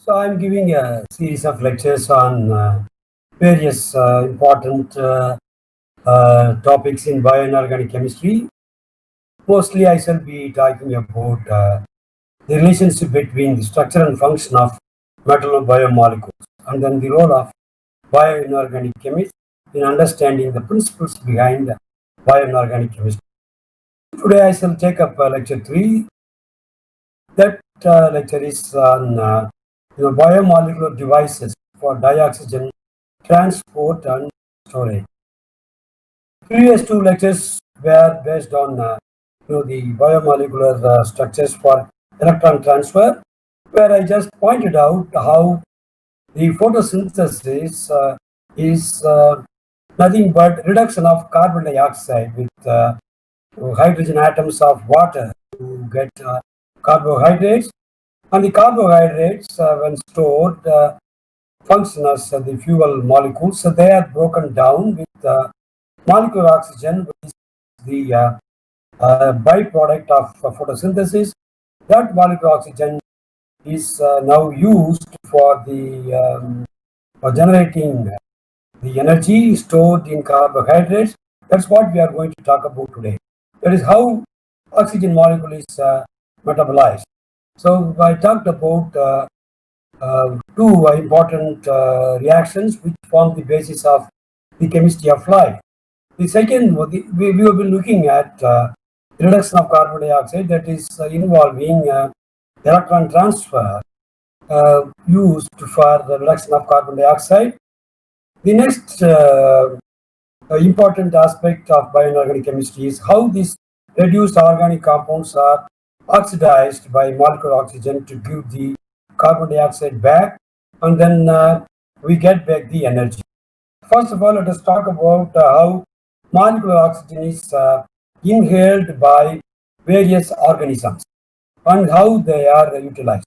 So I'm giving a series of lectures on various important topics in bioinorganic chemistry. Mostly I shall be talking about the relationship between the structure and function of metal biomolecules and then the role of bioinorganic chemists in understanding the principles behind bioinorganic chemistry. Today I shall take up lecture 3. That lecture is on biomolecular devices for dioxygen transport and storage. Previous two lectures were based on the biomolecular structures for electron transfer, where I just pointed out how the photosynthesis is nothing but reduction of carbon dioxide with hydrogen atoms of water to get carbohydrates, and the carbohydrates when stored function as the fuel molecules. So they are broken down with molecular oxygen, which is the byproduct of photosynthesis. That molecular oxygen is now used for the for generating the energy stored in carbohydrates. That's what we are going to talk about today. That is how oxygen molecule is metabolized. So I talked about two important reactions which form the basis of the chemistry of life. The second, we have been looking at reduction of carbon dioxide, that is involving electron transfer used for the reduction of carbon dioxide. The next important aspect of bioinorganic chemistry is how these reduced organic compounds are oxidized by molecular oxygen to give the carbon dioxide back, and then we get back the energy. First of all, let us talk about how molecular oxygen is inhaled by various organisms and how they are utilized.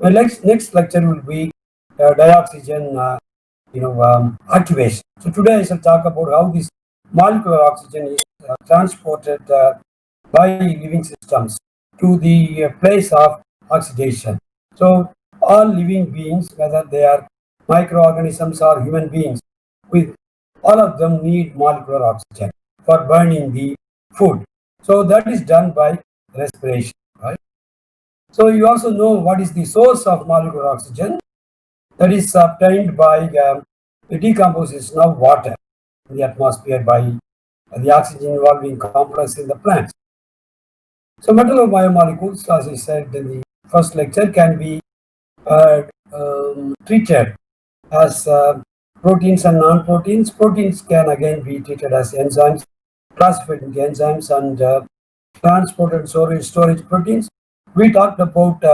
My next lecture will be dioxygen activation. So today I shall talk about how this molecular oxygen is transported by living systems to the place of oxidation. So all living beings, whether they are microorganisms or human beings, with all of them need molecular oxygen for burning the food. So that is done by respiration, right? So you also know what is the source of molecular oxygen. That is obtained by the decomposition of water in the atmosphere by the oxygen involving complex in the plants. So metal biomolecules, as I said in the first lecture, can be treated as proteins and non-proteins. Proteins can again be treated as enzymes, classified into enzymes and transported storage proteins. We talked about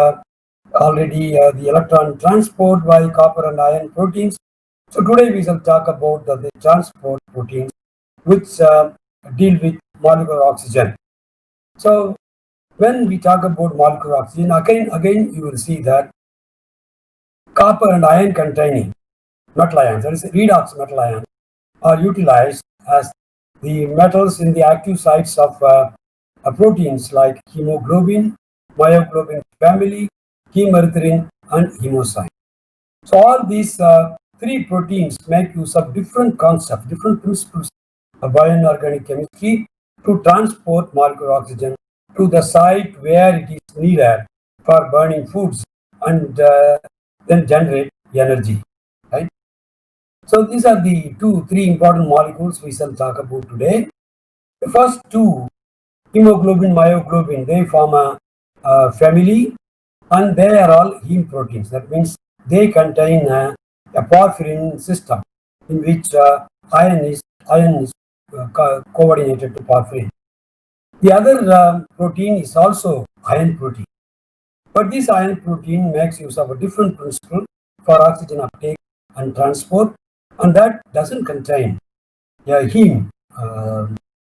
already the electron transport by copper and iron proteins. So today we shall talk about the transport proteins which deal with molecular oxygen. So when we talk about molecular oxygen, again you will see that copper and iron containing metal ions, that is redox metal ions, are utilized as the metals in the active sites of proteins like hemoglobin, myoglobin family, hemerythrin, and hemosyne. So all these three proteins make use of different concepts, different principles of bioinorganic chemistry to transport molecular oxygen to the site where it is needed for burning foods and then generate energy, right? So these are the three important molecules we shall talk about today. The first two, hemoglobin, myoglobin, they form a family, and they are all heme proteins. That means they contain a porphyrin system in which iron is coordinated to porphyrin. The other protein is also iron protein, but this iron protein makes use of a different principle for oxygen uptake and transport, and that doesn't contain a heme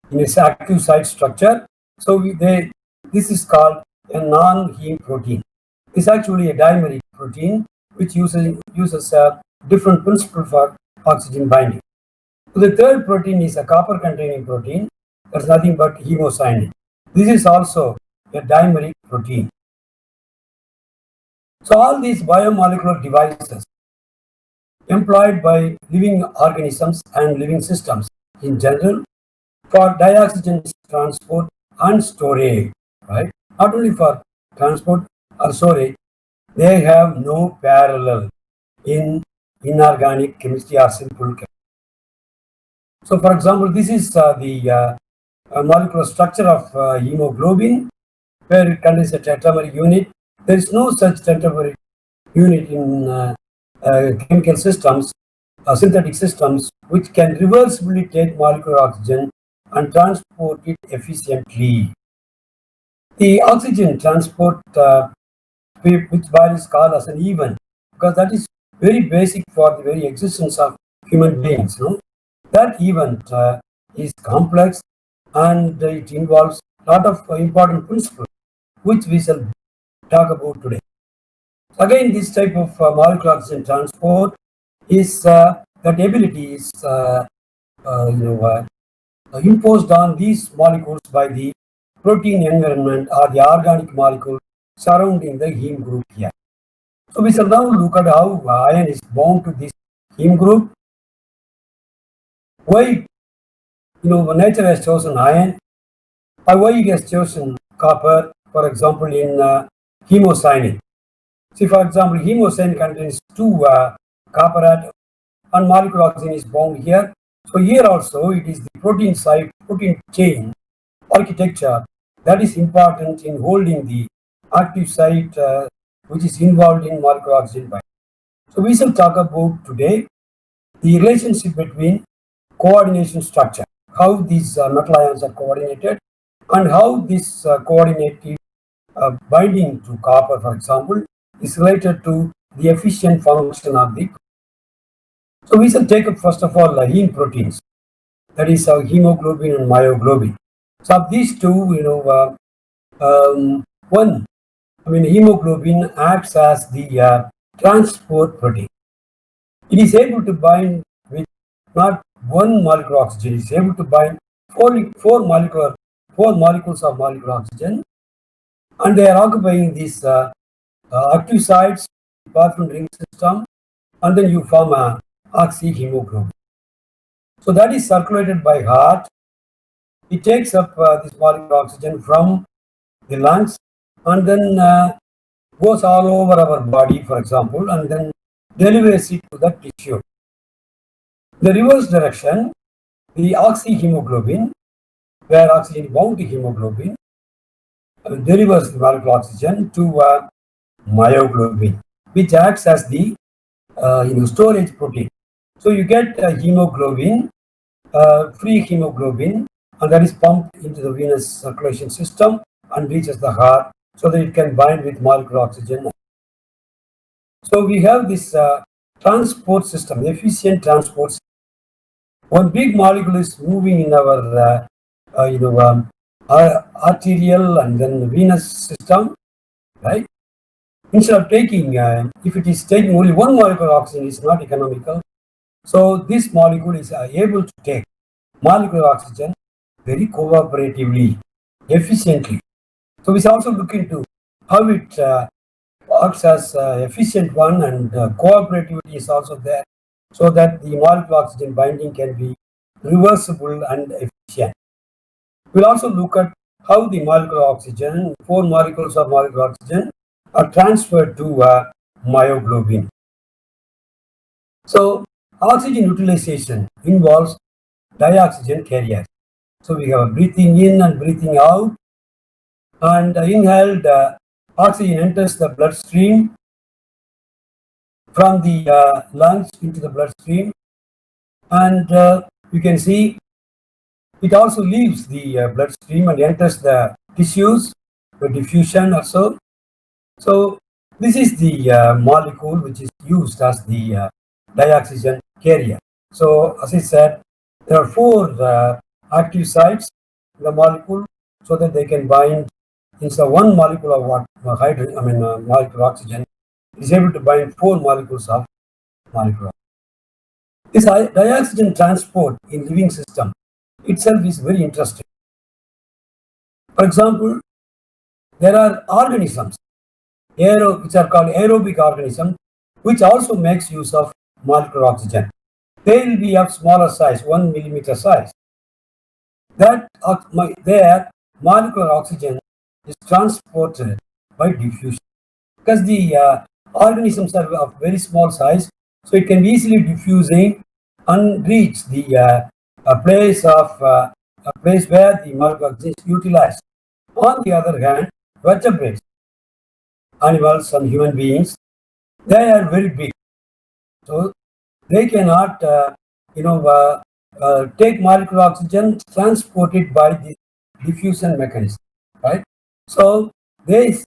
in its active site structure. So this is called a non-heme protein. It's actually a dimeric protein which uses a different principle for oxygen binding. So the third protein is a copper-containing protein. That's nothing but hemocyanin. This is also a dimeric protein. So all these biomolecular devices employed by living organisms and living systems in general for dioxygen transport and storage, right? Not only for transport or storage, they have no parallel in inorganic chemistry or simple chemistry. So, for example, this is the molecular structure of hemoglobin, where it contains a tetrameric unit. There is no such tetrameric unit in chemical systems, synthetic systems, which can reversibly take molecular oxygen and transport it efficiently. The oxygen transport, which Bayes called as an event, because that is very basic for the very existence of human beings. No? That event is complex and it involves a lot of important principles, which we shall talk about today. Again, this type of molecular oxygen transport is that ability is imposed on these molecules by the protein environment or the organic molecule surrounding the heme group here. So we shall now look at how iron is bound to this heme group. Why nature has chosen iron, or why it has chosen copper, for example, in hemocyanin. See, for example, hemocyanin contains two copper atoms and molecular oxygen is bound here. So here also it is the protein site, protein chain architecture that is important in holding the active site which is involved in molecular oxygen binding. So we shall talk about today the relationship between coordination structure, how these metal ions are coordinated, and how this coordinated binding to copper, for example, is related to the efficient function of the. So we shall take up first of all heme proteins, that is hemoglobin and myoglobin. So of these two, hemoglobin acts as the transport protein. It is able to bind with not one molecule of oxygen. It is able to bind four molecules of molecular oxygen, and they are occupying these active sites, Barton ring system, and then you form a oxyhemoglobin. So that is circulated by heart. It takes up this molecular oxygen from the lungs and then goes all over our body, for example, and then delivers it to the tissue. The reverse direction, the oxyhemoglobin, where oxygen is bound to hemoglobin, delivers the molecular oxygen to myoglobin, which acts as the storage protein. So you get hemoglobin, free hemoglobin, and that is pumped into the venous circulation system and reaches the heart so that it can bind with molecular oxygen. So we have this transport system, efficient transport system. One big molecule is moving in our arterial and then venous system, right? Instead of taking, if it is taking only one molecule of oxygen, it's not economical. So this molecule is able to take molecular oxygen very cooperatively, efficiently. So we shall also look into how it works as efficient one, and cooperativity is also there, so that the molecular oxygen binding can be reversible and efficient. We'll also look at how the molecular oxygen, four molecules of molecular oxygen, are transferred to myoglobin. So oxygen utilization involves dioxygen carriers. So we have breathing in and breathing out, and inhaled oxygen enters the bloodstream from the lungs into the bloodstream, and you can see it also leaves the bloodstream and enters the tissues, the diffusion or so. So this is the molecule which is used as the dioxygen carrier. So as I said, there are four active sites in the molecule so that they can bind. Instead of one molecule of molecule oxygen, it is able to bind four molecules of molecule. This dioxygen transport in living system itself is very interesting. For example, there are organisms which are called aerobic organisms, which also makes use of molecular oxygen. They will be of smaller size, 1 millimeter size. Their molecular oxygen is transported by diffusion because the organisms are of very small size, so it can be easily diffusing and reach the place where the molecular oxygen is utilized. On the other hand, vertebrates, animals and human beings, they are very big, so they cannot take molecular oxygen, transport it by the diffusion mechanism, right? So these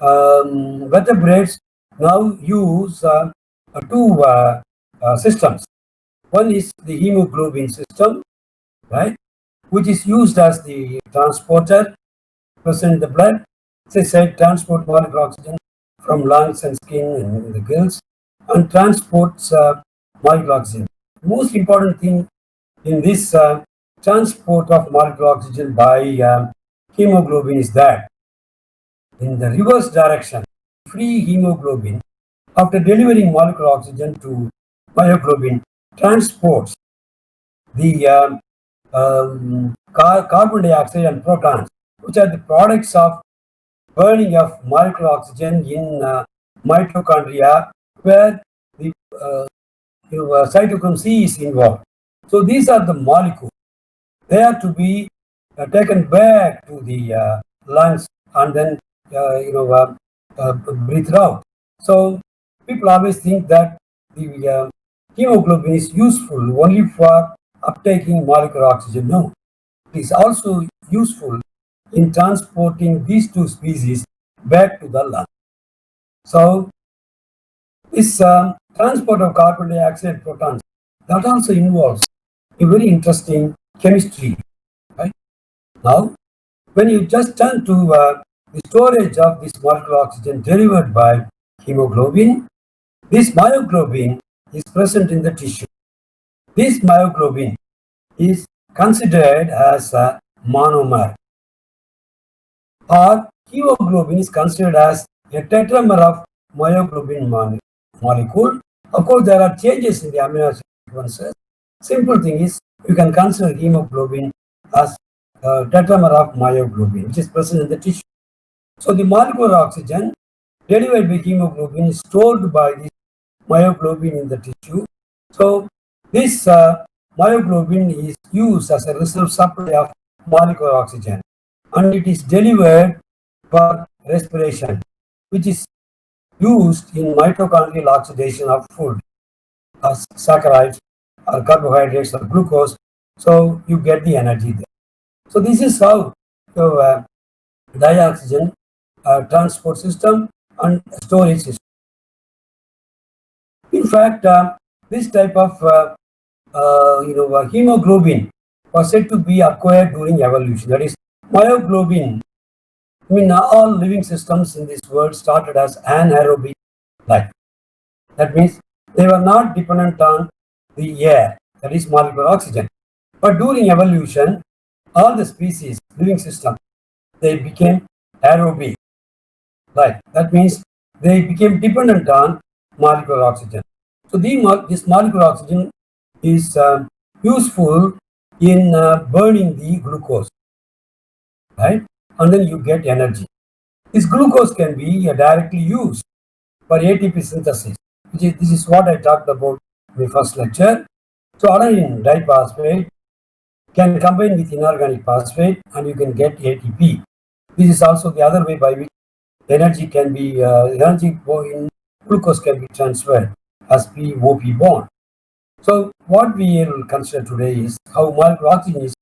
vertebrates now use two systems. One is the hemoglobin system, right, which is used as the transporter present in the blood. As I said, transport molecular oxygen from lungs and skin and the gills, and transports molecular oxygen. The most important thing in this transport of molecular oxygen by hemoglobin is that in the reverse direction, free hemoglobin, after delivering molecular oxygen to myoglobin, transports the carbon dioxide and protons, which are the products of burning of molecular oxygen in mitochondria, where the cytochrome C is involved. So these are the molecules. They are to be taken back to the lungs and then breathed out. So people always think that the hemoglobin is useful only for uptaking molecular oxygen. No, it is also useful in transporting these two species back to the lung. So this transport of carbon dioxide protons, that also involves a very interesting chemistry, right? Now, when you just turn to the storage of this molecular oxygen delivered by hemoglobin, this myoglobin is present in the tissue. This myoglobin is considered as a monomer, or hemoglobin is considered as a tetramer of myoglobin molecule. Of course, there are changes in the amino acid sequences. Simple thing is, you can consider hemoglobin as a tetramer of myoglobin, which is present in the tissue. So the molecular oxygen delivered by hemoglobin is stored by this myoglobin in the tissue. So this myoglobin is used as a reserve supply of molecular oxygen, and it is delivered for respiration, which is used in mitochondrial oxidation of food, as saccharides or carbohydrates or glucose. So you get the energy there. So this is how the dioxygen transport system and storage system. In fact, this type of hemoglobin was said to be acquired during evolution. That is, myoglobin. I mean, all living systems in this world started as anaerobic life. That means they were not dependent on the air, that is molecular oxygen. But during evolution, all the species, living systems, they became aerobic life. That means they became dependent on molecular oxygen. So this molecular oxygen is useful in burning the glucose, right? And then you get energy. This glucose can be directly used for ATP synthesis, this is what I talked about in the first lecture. So adenine diphosphate can combine with inorganic phosphate and you can get ATP. This is also the other way by which energy can be in glucose can be transferred as P-OP bond. So what we will consider today is how molecular oxygen is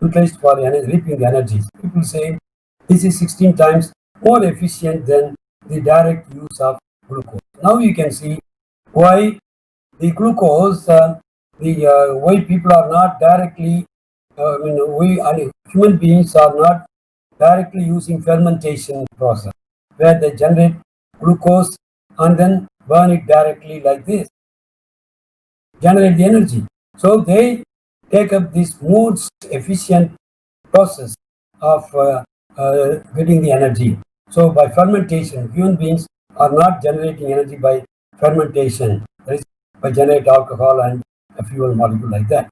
utilized for reaping energies. People say this is 16 times more efficient than the direct use of glucose. Now you can see why the glucose, why people are not directly, human beings are not directly using fermentation process, where they generate glucose and then burn it directly like this, generate the energy. So they take up this most efficient process of getting the energy. So by fermentation, human beings are not generating energy by fermentation, that is, by generate alcohol and a fuel molecule like that.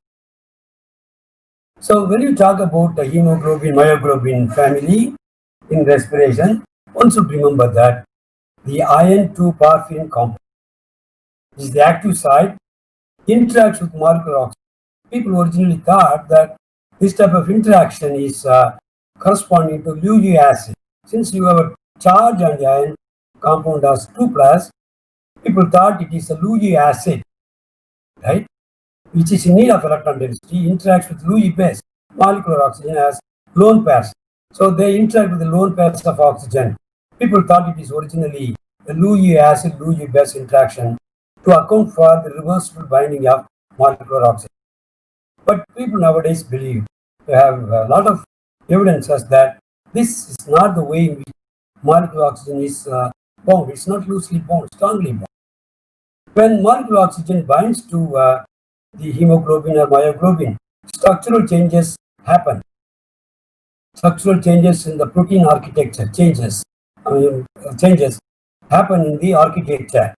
So when you talk about the hemoglobin, myoglobin family in respiration, one should remember that the iron 2 porphyrin complex is the active site, interacts with molecular oxygen. People originally thought that this type of interaction is corresponding to Lewis acid. Since you have a charge on the iron compound as 2 plus, people thought it is a Lewis acid, right? Which is in need of electron density, interacts with Lewis base, molecular oxygen as lone pairs. So they interact with the lone pairs of oxygen. People thought it is originally a Lewis acid, Lewis base interaction to account for the reversible binding of molecular oxygen. But people nowadays believe, they have a lot of evidences that this is not the way in which molecular oxygen is bound. It's not loosely bound, strongly bound. When molecular oxygen binds to the hemoglobin or myoglobin, structural changes happen. Structural changes in the protein architecture changes happen in the architecture.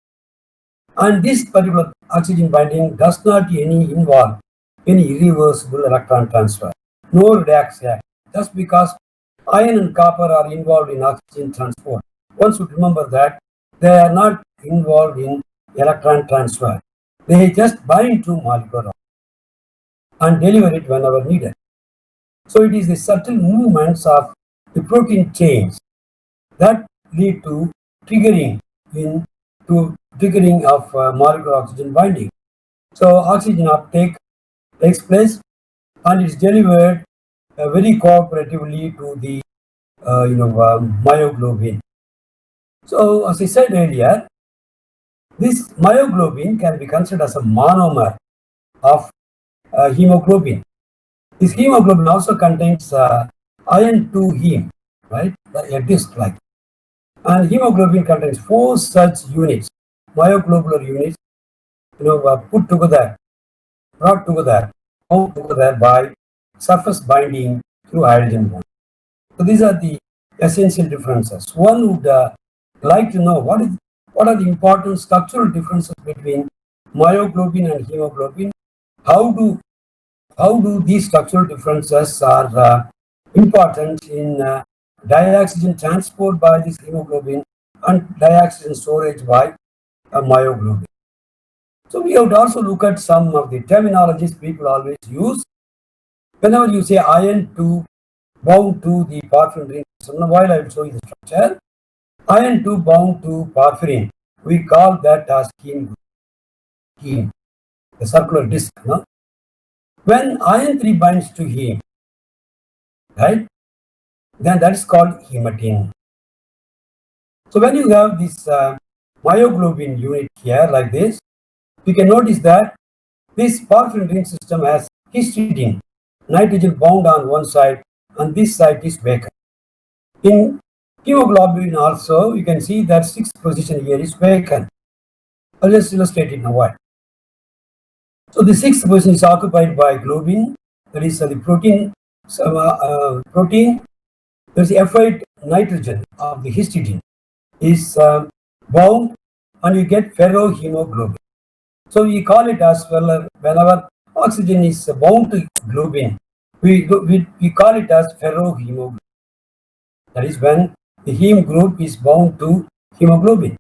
And this particular oxygen binding does not involve any irreversible electron transfer. No redox reaction. Just because iron and copper are involved in oxygen transport, one should remember that they are not involved in electron transfer. They just bind to molecular oxygen and deliver it whenever needed. So it is the subtle movements of the protein chains that lead to triggering of molecular oxygen binding. So oxygen uptake takes place and it's delivered very cooperatively to the myoglobin. So as I said earlier, this myoglobin can be considered as a monomer of hemoglobin. This hemoglobin also contains iron 2 heme, right? A disc like. And hemoglobin contains 4 such units, myoglobular units, brought together, bound together by surface binding through hydrogen bond. So these are the essential differences. One would like to know what are the important structural differences between myoglobin and hemoglobin. How do these structural differences are important in dioxygen transport by this hemoglobin and dioxygen storage by myoglobin. So we have to also look at some of the terminologies people always use. Whenever you say iron 2 bound to the porphyrin ring system, while I will show you the structure, iron 2 bound to porphyrin, we call that as heme, the circular disc. No? When iron 3 binds to heme, right, then that is called hematine. So when you have this myoglobin unit here like this, you can notice that this porphyrin ring system has histidine, nitrogen bound on one side, and this side is vacant. In hemoglobin also, you can see that 6th position here is vacant. I'll just illustrate it now. What? So the 6th position is occupied by globin, that is the protein. There is F8 nitrogen of the histidine is bound, and you get ferrohemoglobin. So we call it as well whenever oxygen is bound to globin, we call it as ferrohemoglobin. That is when the heme group is bound to hemoglobin.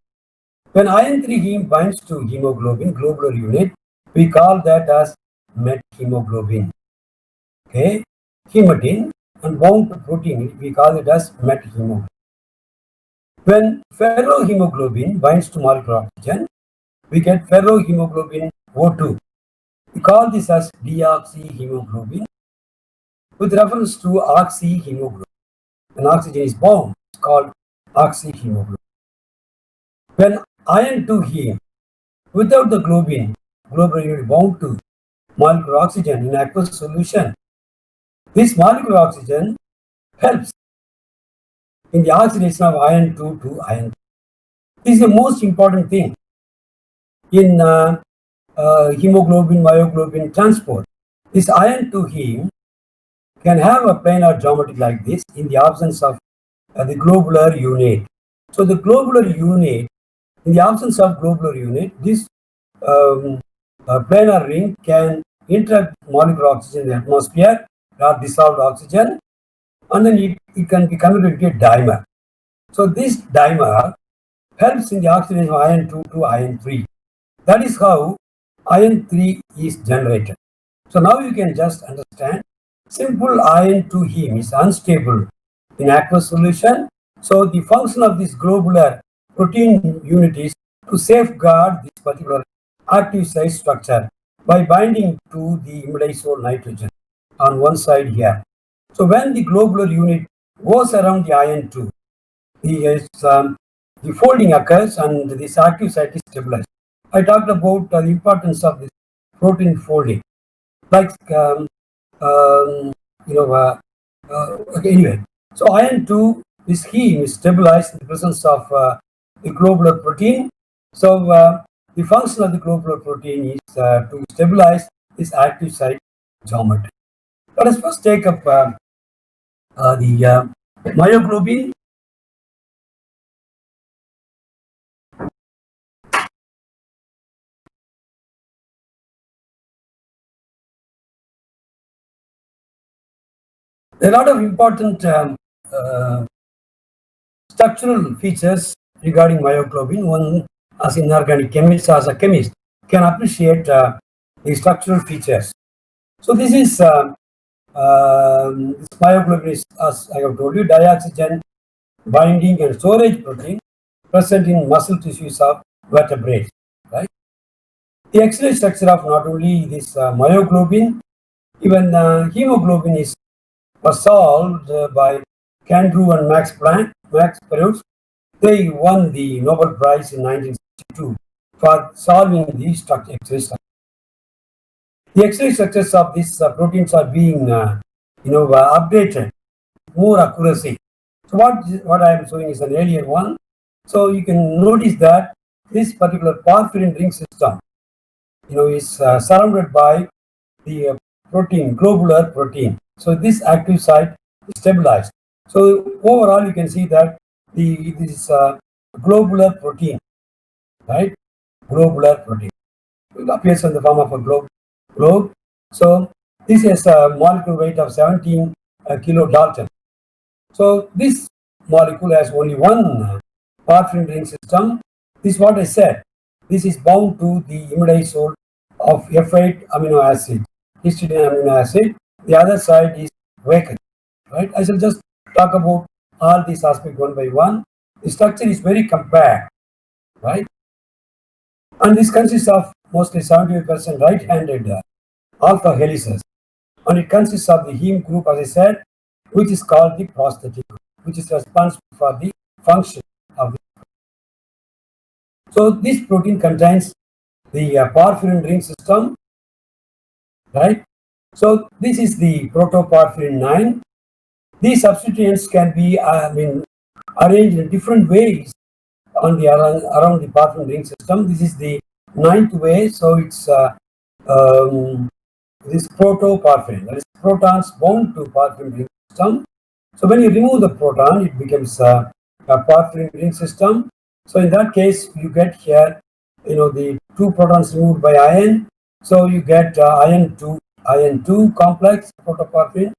When iron 3 heme binds to hemoglobin, globular unit, we call that as methemoglobin. Okay, hematine and bound to protein, we call it as methemoglobin. When ferrohemoglobin binds to molecular oxygen, we get ferrohemoglobin O2. We call this as deoxyhemoglobin with reference to oxyhemoglobin. When oxygen is bound, it's called oxyhemoglobin. When iron 2 heme, without the globin, globin bound to molecular oxygen in aqueous solution, this molecular oxygen helps in the oxidation of iron 2 to iron 2. This is the most important thing in hemoglobin, myoglobin transport. This iron 2 heme can have a planar geometry like this in the absence of the globular unit. So the globular unit, in the absence of globular unit, this planar ring can interact molecular oxygen in the atmosphere or dissolved oxygen, and then it can be converted into a dimer. So this dimer helps in the oxidation of iron 2 to iron 3. That is how iron 3 is generated. So now you can just understand simple iron 2 heme is unstable in aqueous solution. So the function of this globular protein unit is to safeguard this particular active site structure by binding to the imidazole nitrogen on one side here. So when the globular unit goes around the iron 2, the folding occurs and this active site is stabilized. I talked about the importance of this protein folding. Like, okay, anyway. So iron 2, this heme is stabilized in the presence of the globular protein. So the function of the globular protein is to stabilize this active site geometry. Let us first take up the myoglobin. There are a lot of important structural features regarding myoglobin. One, as inorganic chemist, as a chemist, can appreciate the structural features. So this is this myoglobin is, as I have told you, dioxygen binding and storage protein present in muscle tissues of vertebrates. Right. The X-ray structure of not only this myoglobin, even hemoglobin was solved by Kandrou and Max Perutz. They won the Nobel Prize in 1962 for solving these X-ray structures. The X-ray structures of these proteins are being, updated, more accuracy. So what I am showing is an earlier one. So you can notice that this particular porphyrin ring system, is surrounded by the protein, globular protein. So this active site is stabilized. So overall, you can see that this globular protein, right? Globular protein. It appears in the form of a globe. So this is a molecule weight of 17 kilodalton. So this molecule has only one porphyrin ring system. This is what I said. This is bound to the imidazole of F8 amino acid, histidine amino acid. The other side is vacant. Right? I shall just talk about all these aspects one by one. The structure is very compact, right? And this consists of mostly 75% right-handed alpha helices. And it consists of the heme group, as I said, which is called the prosthetic group, which is responsible for the function of the protein. So this protein contains the porphyrin ring system, right? So this is the protoporphyrin 9. These substituents can be arranged in different ways on the around the porphyrin ring system. This is the 9th way, so it's this protoporphyrin, that is protons bound to porphyrin ring system. So when you remove the proton, it becomes a porphyrin ring system. So in that case, you get here, the 2 protons removed by iron. So you get iron 2 complex protoporphyrin,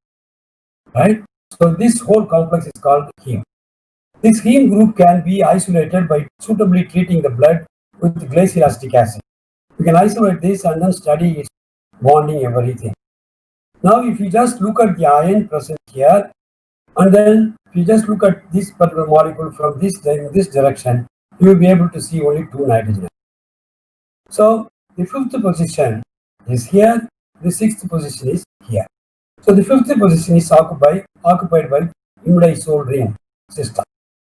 right? So this whole complex is called heme. This heme group can be isolated by suitably treating the blood with glyceracetic acid. You can isolate this and then study its bonding, everything. Now, if you just look at the iron present here, and then if you just look at this particular molecule from this direction, you will be able to see only 2 nitrogen. So the 5th position is here, the 6th position is here. So the 5th position is occupied by imidazole ring system.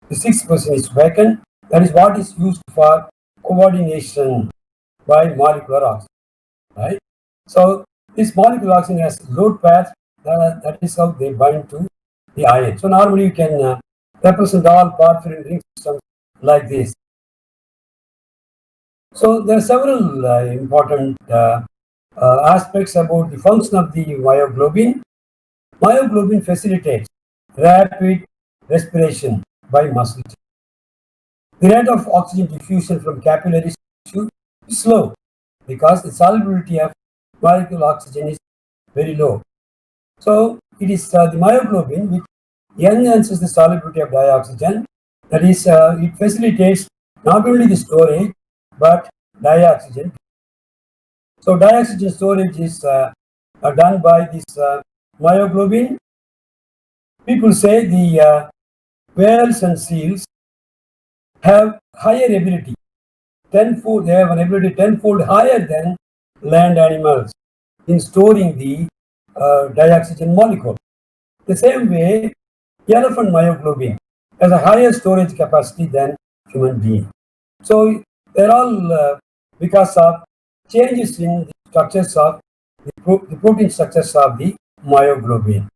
The 6th position is vacant. That is what is used for coordination by molecular oxygen, right? So this molecular oxygen has load pairs. That is how they bind to the iron. So normally you can represent all porphyrin ring systems like this. So there are several important aspects about the function of the myoglobin. Myoglobin facilitates rapid respiration by muscle. The rate of oxygen diffusion from capillary tissue is slow because the solubility of molecule oxygen is very low. So it is the myoglobin which enhances the solubility of dioxygen. That is, it facilitates not only the storage but dioxygen. So dioxygen storage is done by this myoglobin. People say the whales and seals have higher ability, tenfold. They have an ability tenfold higher than land animals in storing the dioxygen molecule. The same way, elephant myoglobin has a higher storage capacity than human being. So they're all because of changes in the structures of the protein structures of the myoglobin.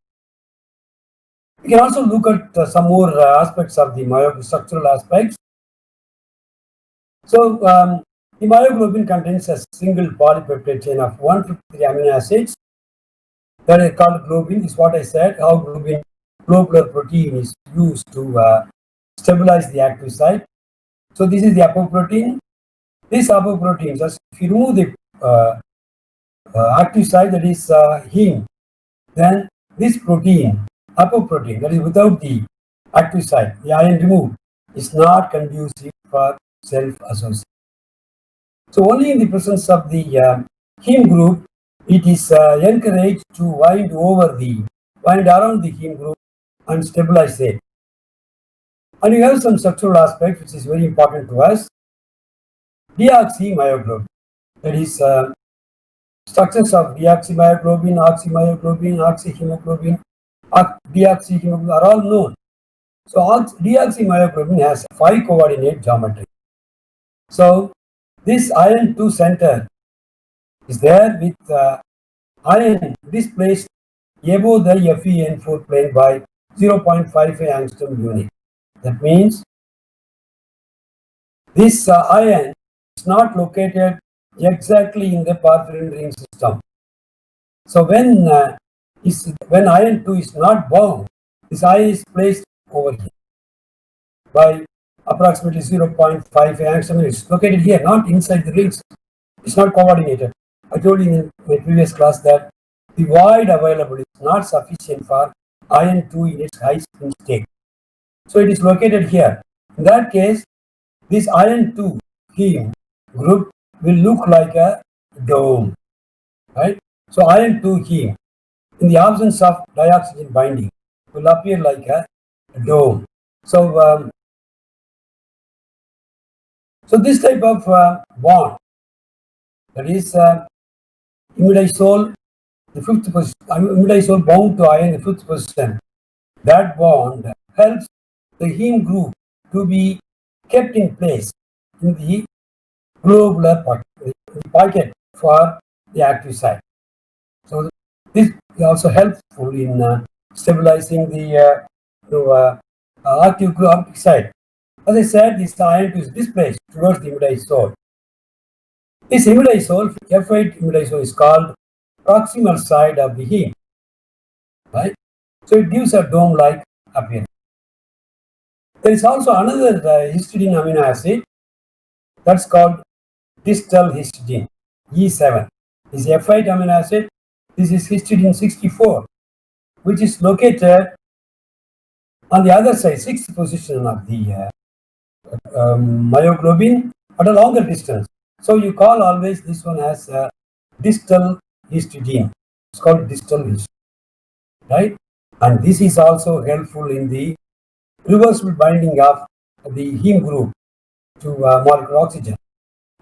We can also look at some more aspects of the structural aspects. So the myoglobin contains a single polypeptide chain of 153 amino acids that is called globin. Is what I said, how globular protein is used to stabilize the active site. So this is the apoprotein. This apoprotein, just if you remove the active site, that is heme, then this protein, apoprotein, that is without the active site, the ion removed, is not conducive for self-association. So only in the presence of the heme group, it is encouraged to wind around the heme group and stabilize it. And you have some structural aspect which is very important to us. Deoxymyoglobin, that is structures of deoxymyoglobin, oxymyoglobin, oxyhemoglobin, deoxyhemoglobin are all known. So deoxymyoglobin has 5 coordinate geometry. So this iron 2 center is there with iron displaced above the FeN4 plane by 0.55 angstrom unit. That means this iron is not located exactly in the porphyrin ring system. So when iron 2 is not bound, this iron is placed over here by approximately 0.5 angstrom. It's located here, not inside the rings. It's not coordinated. I told you in my previous class that the void available is not sufficient for iron 2 in its high spin state. So it is located here. In that case, this iron 2 heme group will look like a dome, right? So iron 2 heme, in the absence of dioxygen binding, will appear like a dome. So, so this type of bond, that is imidazole, the 5th position, imidazole bound to iron, the 5th position, that bond helps the heme group to be kept in place in the globular pocket for the active site. So this is also helpful in stabilizing the active site. As I said, this ion is displaced towards the imidazole. This imidazole, F8 imidazole, is called proximal side of the heme, right? So it gives a dome-like appearance. There is also another histidine amino acid that's called distal histidine, E7. This is F8 amino acid. This is histidine 64, which is located on the other side, 6th position of the myoglobin at a longer distance. So you call always this one as distal histidine. It's called distal histidine, right? And this is also helpful in the reversible binding of the heme group to molecular oxygen.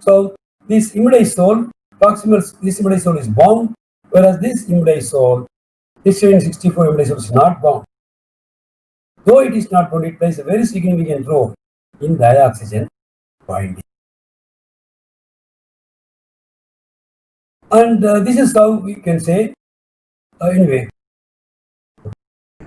So this imidazole, this imidazole is bound, whereas this imidazole, histidine 64 imidazole, is not bound. Though it is not bound, it plays a very significant role in dioxygen binding. And this is how we can say, anyway,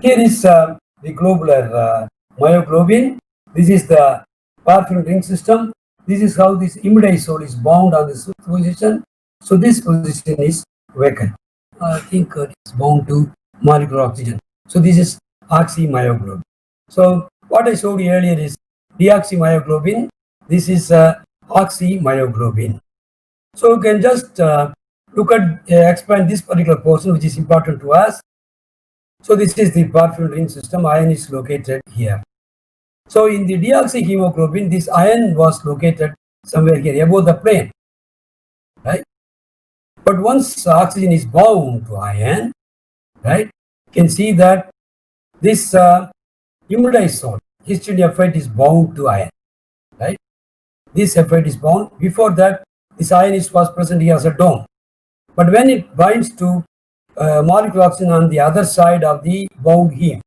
here is the globular myoglobin. This is the porphyrin ring system. This is how this imidazole is bound on this position. So this position is vacant. I think it's bound to molecular oxygen. So this is oxymyoglobin. So what I showed you earlier is deoxymyoglobin. This is oxymyoglobin. So we can just look at expand this particular portion, which is important to us. So this is the porphyrin ring system. Iron is located here. So in the deoxyhemoglobin, this iron was located somewhere here above the plane, right? But once oxygen is bound to iron, right, you can see that this imidazole, histidine F8 is bound to iron, right? This F8 is bound. Before that, this iron was present here as a dome. But when it binds to molecular oxygen on the other side of the bound heme,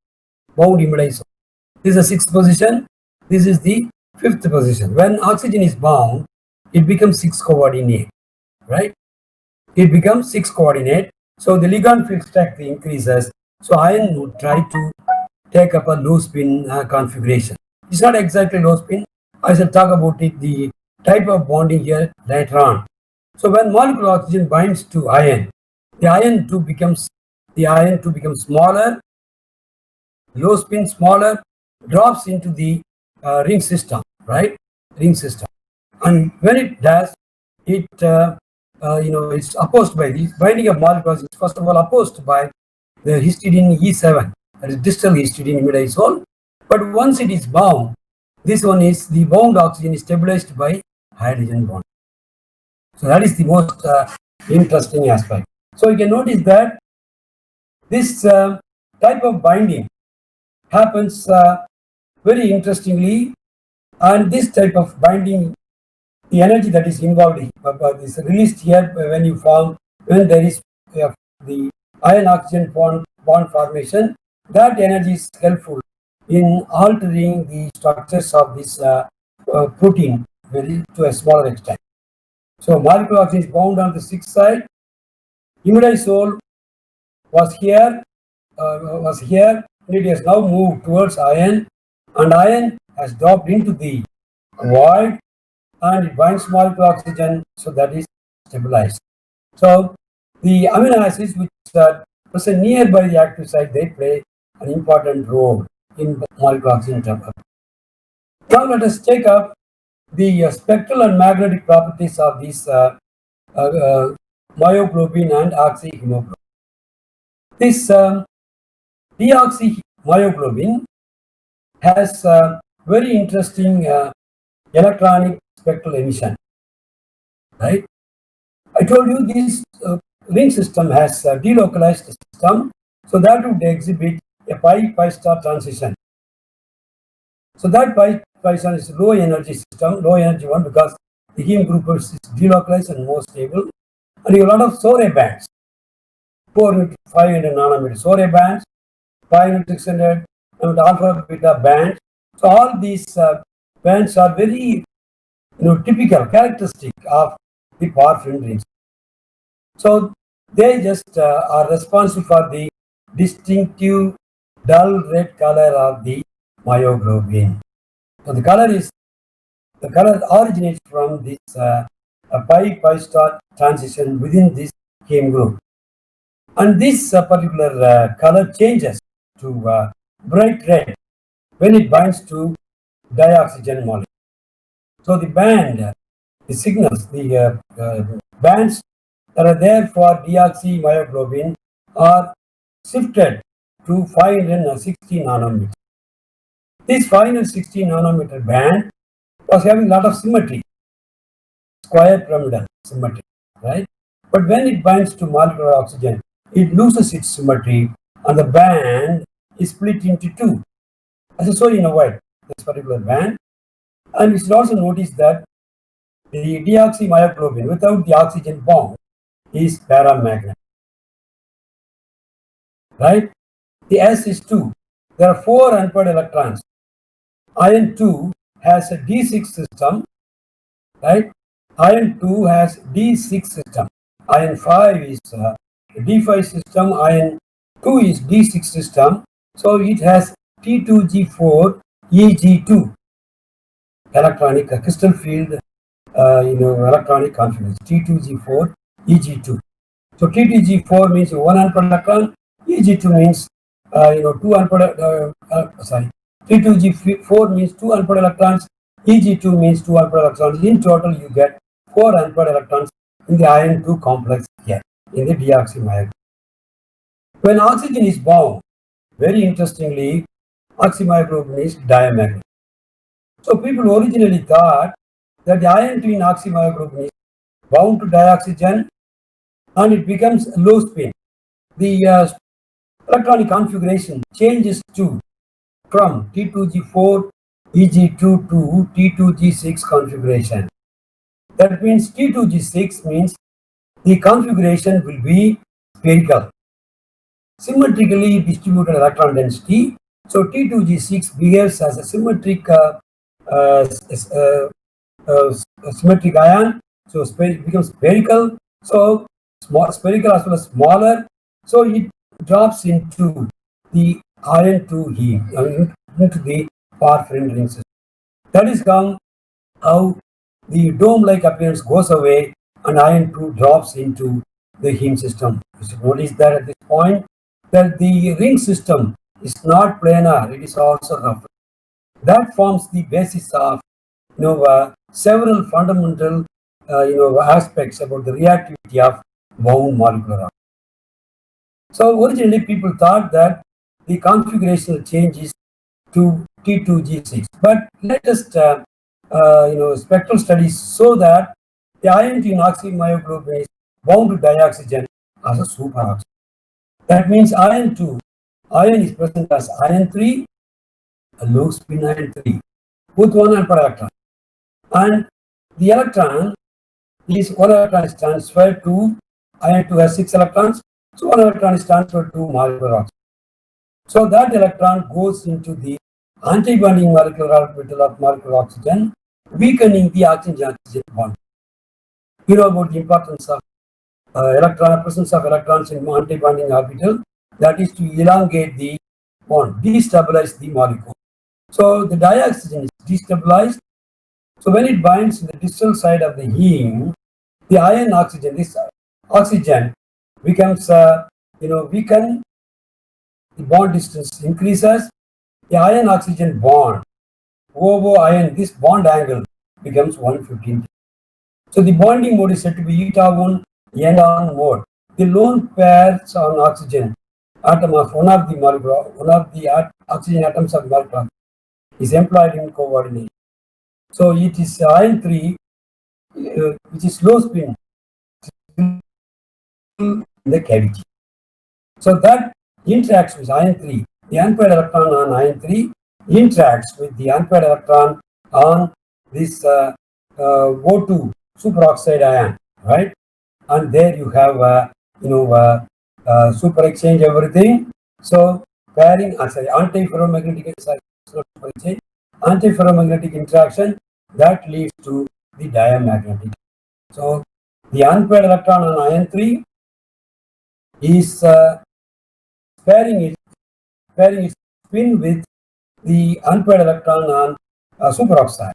bound imidazole, this is the sixth position. This is the fifth position. When oxygen is bound, it becomes 6 coordinate, right? It becomes 6 coordinate. So the ligand field strength increases. So iron would try to take up a low spin configuration. It's not exactly low spin. I shall talk about it, the type of bonding here later on. So when molecular oxygen binds to iron, the iron too becomes smaller, low spin smaller, drops into the ring system, right? Ring system. And when it does, it it's opposed by these binding of molecules. It's first of all opposed by the histidine E7, that is distal histidine imidazole. But once it is bound, this one is the bound oxygen is stabilized by hydrogen bond. So that is the most interesting aspect. So you can notice that this type of binding happens very interestingly, and this type of binding, the energy that is involved is released here when there is the iron oxygen bond formation. That energy is helpful in altering the structures of this protein to a smaller extent. So molecular oxygen is bound on the 6th side. Imidazole was here. It has now moved towards iron, and iron has dropped into the void, and it binds molecular oxygen, so that is stabilized. So the amino acids which are present nearby the active site, they play an important role in molecular oxygen development. Now let us take up the spectral and magnetic properties of these myoglobin and oxyhemoglobin. This deoxymyoglobin has very interesting electronic spectral emission, right? I told you this ring system has a delocalized system, so that would exhibit a pi star transition. So that pi star is low energy system, low energy one, because the heme group is delocalized and more stable, and you have a lot of SORE bands, 400 to 500 nanometer SORE bands, 500 600 and alpha beta bands. So all these bands are very typical characteristic of the porphyrin rings. So they just are responsible for the distinctive dull red color of the myoglobin. So the color originates from this pi star transition within this heme group, and this particular color changes to bright red when it binds to dioxygen molecule. So the band, the signals, the bands that are there for deoxymyoglobin are shifted to 560 nanometers. This 560 nanometer band was having a lot of symmetry, square pyramidal symmetry, right? But when it binds to molecular oxygen, it loses its symmetry, and the band is split into two, as I showed in a white, this particular band. And we should also notice that the deoxymyoglobin without the oxygen bond is paramagnetic, right? The S is 2. There are 4 unpaired electrons. Iron 2 has a D6 system, right? Iron 2 has D6 system. Iron 5 is a D5 system. Iron 2 is D6 system. So it has T2G4 EG2 electronic crystal field electronic configuration, T2G4 EG2. So T2G4 means 1 unpaired electron, EG2 means 2 unpaired T2G4 means 2 unpaired electrons, Eg2 means 2 unpaired electrons. In total, you get 4 unpaired electrons in the iron 2 complex here in the deoxymyoglobin. When oxygen is bound, very interestingly, oxymyoglobin is diamagnetic. So people originally thought that the iron twin oxymyoglobin is bound to dioxygen and it becomes low spin. The electronic configuration changes from T2G4 Eg2 to T2G6 configuration. That means T2G6 means the configuration will be spherical, symmetrically distributed electron density. So T2G6 behaves as a symmetric symmetric ion. So it becomes spherical. So spherical as well as smaller. So it drops into the iron 2 heme, into the porphyrin ring system. That is how the dome-like appearance goes away and iron 2 drops into the heme system. You should notice that at this point that the ring system is not planar, it is also rough. That forms the basis of several fundamental aspects about the reactivity of bound molecular oxygen. So originally people thought that the configurational change is to T2G6, but latest spectral studies show that the iron twin oxymyoglobin is bound to dioxygen as a superoxide. That means iron is present as iron 3, a low spin iron 3, with 1 unpaired electron. And the electron is transferred to iron 2 has 6 electrons, so 1 electron is transferred to molecular oxygen. So that electron goes into the antibonding molecular orbital of molecular oxygen, weakening the oxygen-oxygen bond. You know about the importance of presence of electrons in antibonding orbital, that is to elongate the bond, destabilize the molecule. So the dioxygen is destabilized. So when it binds to the distal side of the heme, the ion oxygen, this oxygen becomes weakened. The bond distance increases. The ion oxygen bond, OO ion, this bond angle becomes 115. So the bonding mode is said to be eta1 end-on mode. The lone pairs on oxygen atom of one of the oxygen atoms of molecule is employed in coordination. So it is ion 3, which is low spin in the cavity. So that interacts with ion 3. The unpaired electron on ion 3 interacts with the unpaired electron on this O2 superoxide ion, right? And there you have super exchange, everything. So pairing, antiferromagnetic super exchange, antiferromagnetic interaction that leads to the diamagnetic. So the unpaired electron on ion 3 is pairing its spin with the unpaired electron on superoxide.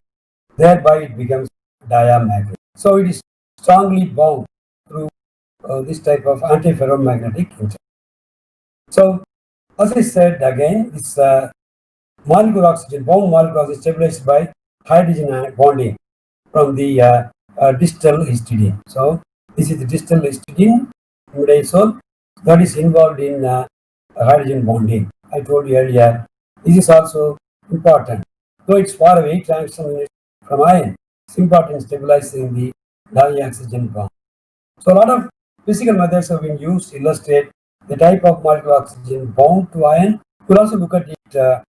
Thereby it becomes diamagnetic. So it is strongly bound through this type of antiferromagnetic interaction. So as I said again, this molecular oxygen, bound molecular oxygen, stabilized by hydrogen bonding from the distal histidine. So this is the distal histidine imidazole that is involved in hydrogen bonding. I told you earlier, this is also important. Though it's far away, transition from iron, it's important in stabilizing the dioxygen bond. So a lot of physical methods have been used to illustrate the type of molecular oxygen bound to iron. We'll also look at it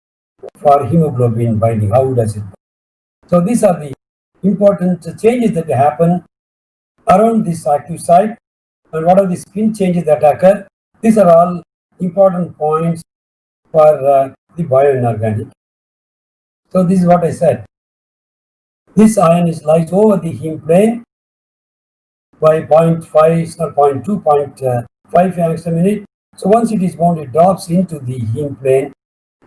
for hemoglobin binding. How does it work? So these are the important changes that happen around this active site, and what are the spin changes that occur. These are all important points for the bioinorganic. So this is what I said. This ion lies over the heme plane by 0.5 or 0.2, 0.5 angstrom a minute. So once it is bound, it drops into the heme plane,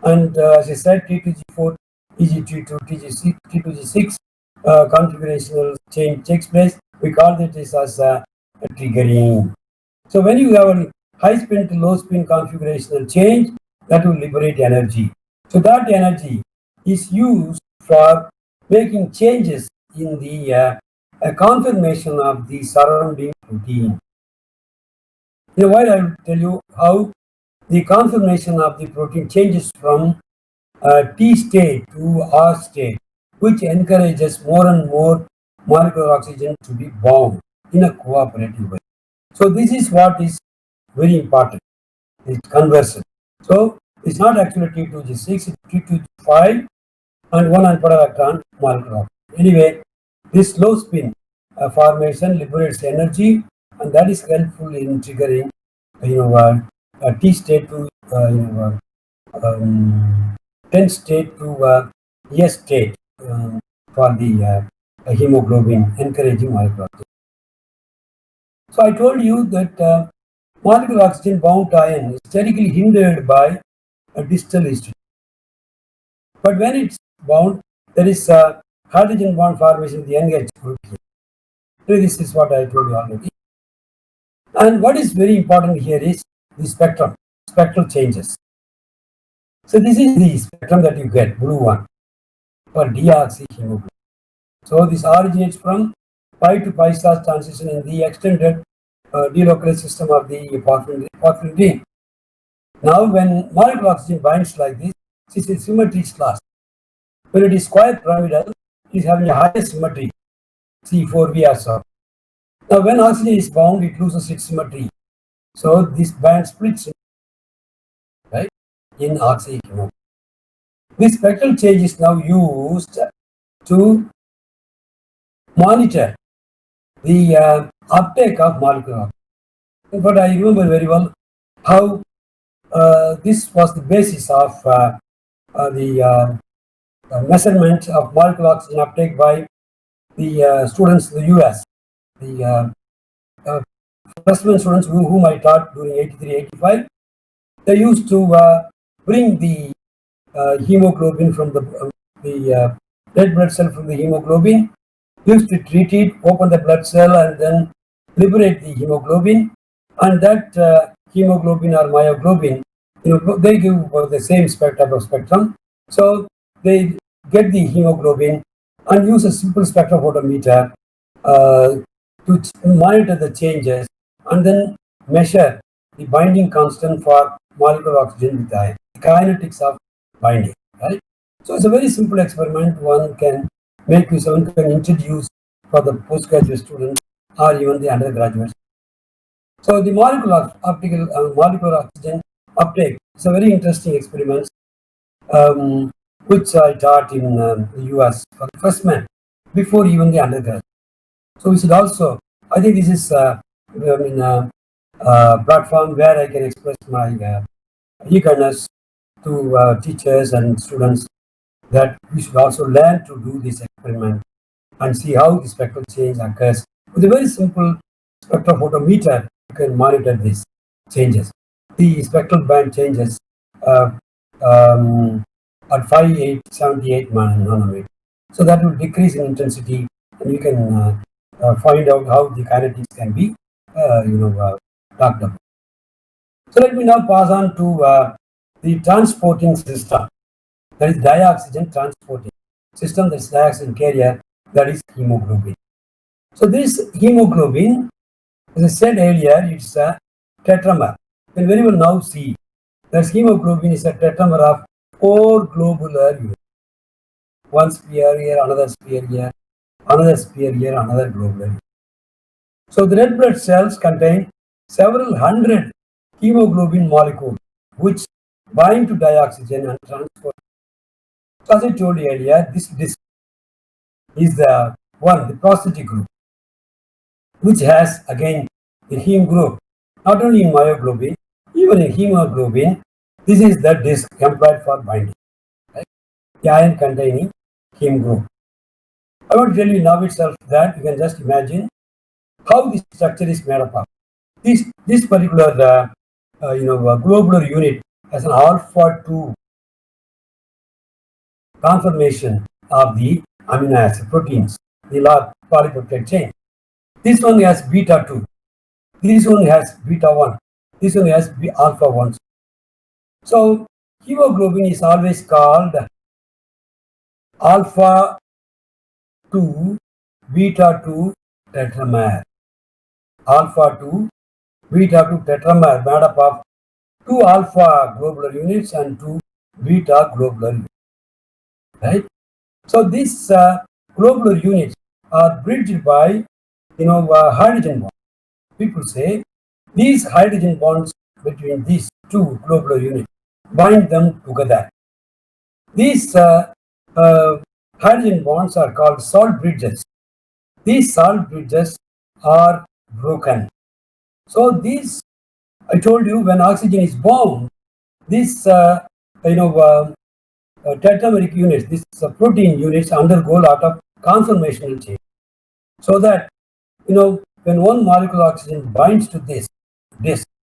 and as I said, T2G4, Eg2 to T2G6 configurational change takes place. We call this as a triggering. So when you have a high spin to low spin configurational change, that will liberate energy. So that energy is used for making changes in the conformation of the surrounding protein. In a while, I will tell you how the conformation of the protein changes from T state to R state, which encourages more and more molecular oxygen to be bound in a cooperative way. So this is what is very important, is conversion. So it's not actually T2G6, it's T2G5 and 1 electron molecular oxygen. Anyway, this low spin formation liberates energy, and that is helpful in triggering T state to 10 state to S state for the hemoglobin, encouraging molecular oxygen. So I told you that molecular oxygen bound to iron is sterically hindered by a distal histidine. But when it's bound, there is a hydrogen bond formation with the NH group here. So this is what I told you already. And what is very important here is the spectrum, spectral changes. So this is the spectrum that you get, blue one, for deoxyhemoglobin. So this originates from pi to pi star transition in the extended delocalized system of the porphyrin. Now when molecular oxygen binds like this, its symmetry is lost. When it is square pyramidal, it is having a higher symmetry, C4V or so. Now when oxygen is bound, it loses its symmetry. So this band splits, right, in oxyhemoglobin. This spectral change is now used to monitor the uptake of molecular oxygen. But I remember very well how this was the basis of the measurement of molecular oxygen uptake by the students in the US. The freshman students whom I taught during 83-85, they used to bring the hemoglobin from the red blood cell from the hemoglobin, used to treat it, open the blood cell, and then liberate the hemoglobin, and that hemoglobin or myoglobin, they give the same spectrum. So they get the hemoglobin and use a simple spectrophotometer to monitor the changes and then measure the binding constant for molecular oxygen with iron, the kinetics of binding, right? So it's a very simple experiment one can make use of, one can introduce for the postgraduate students or even the undergraduates. So the molecular oxygen uptake is a very interesting experiment which I taught in the US for the freshmen before even the undergrad. So we should also, I think this is platform where I can express my eagerness to teachers and students that we should also learn to do this experiment and see how the spectral change occurs. With a very simple spectrophotometer, you can monitor these changes. The spectral band changes at 5878 nanometer. So that will decrease in intensity, and you can find out how the kinetics can be, talked about. So let me now pass on to the transporting system. That is dioxygen transporting system, that is dioxygen carrier, that is hemoglobin. So this hemoglobin, as I said earlier, it's a tetramer. You can very well now see that hemoglobin is a tetramer of 4 globular units. One sphere here, another sphere here, another sphere here, another globular unit. So the red blood cells contain several hundred hemoglobin molecules which bind to dioxygen and transport. So as I told you earlier, this disc is the prosthetic group, which has again the heme group. Not only in myoglobin, even in hemoglobin, this is the disc employed for binding, right? The iron containing heme group. I want to tell you now itself that you can just imagine how this structure is made up of. This particular globular unit has an alpha 2 conformation of the amino acid proteins, the large polypeptide chain. This one has beta 2. This one has beta 1. This one has alpha 1. So hemoglobin is always called alpha 2 beta 2 tetramer. Alpha 2 beta 2 tetramer made up of 2 alpha globular units and 2 beta globular units. Right? So these globular units are bridged by hydrogen bonds. People say these hydrogen bonds between these two globular units bind them together. These hydrogen bonds are called salt bridges. These salt bridges are broken. So these, I told you, when oxygen is bound, these tetrameric units, these protein units undergo a lot of conformational change. So that when one molecule of oxygen binds to this,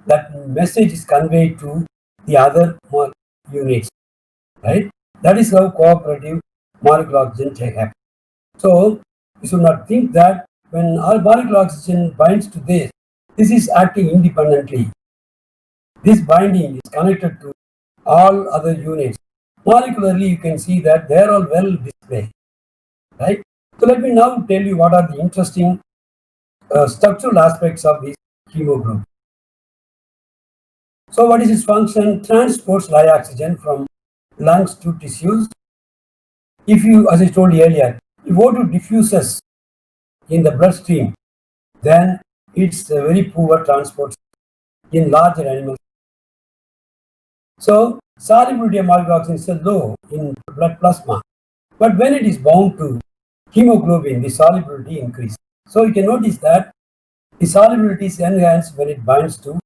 that message is conveyed to the other units, right? That is how cooperative molecular oxygen happens. So you should not think that when our molecular oxygen binds to this is acting independently. This binding is connected to all other units. Molecularly, you can see that they are all well displayed, right? So let me now tell you what are the interesting structural aspects of this hemoglobin. So what is its function? Transports dry oxygen from lungs to tissues. If you, as I told you earlier, if O2 diffuses in the bloodstream, then it's a very poor transport in larger animals. So solubility of molecular oxygen is low in blood plasma, but when it is bound to hemoglobin, the solubility increases. So you can notice that the solubility is enhanced when it binds to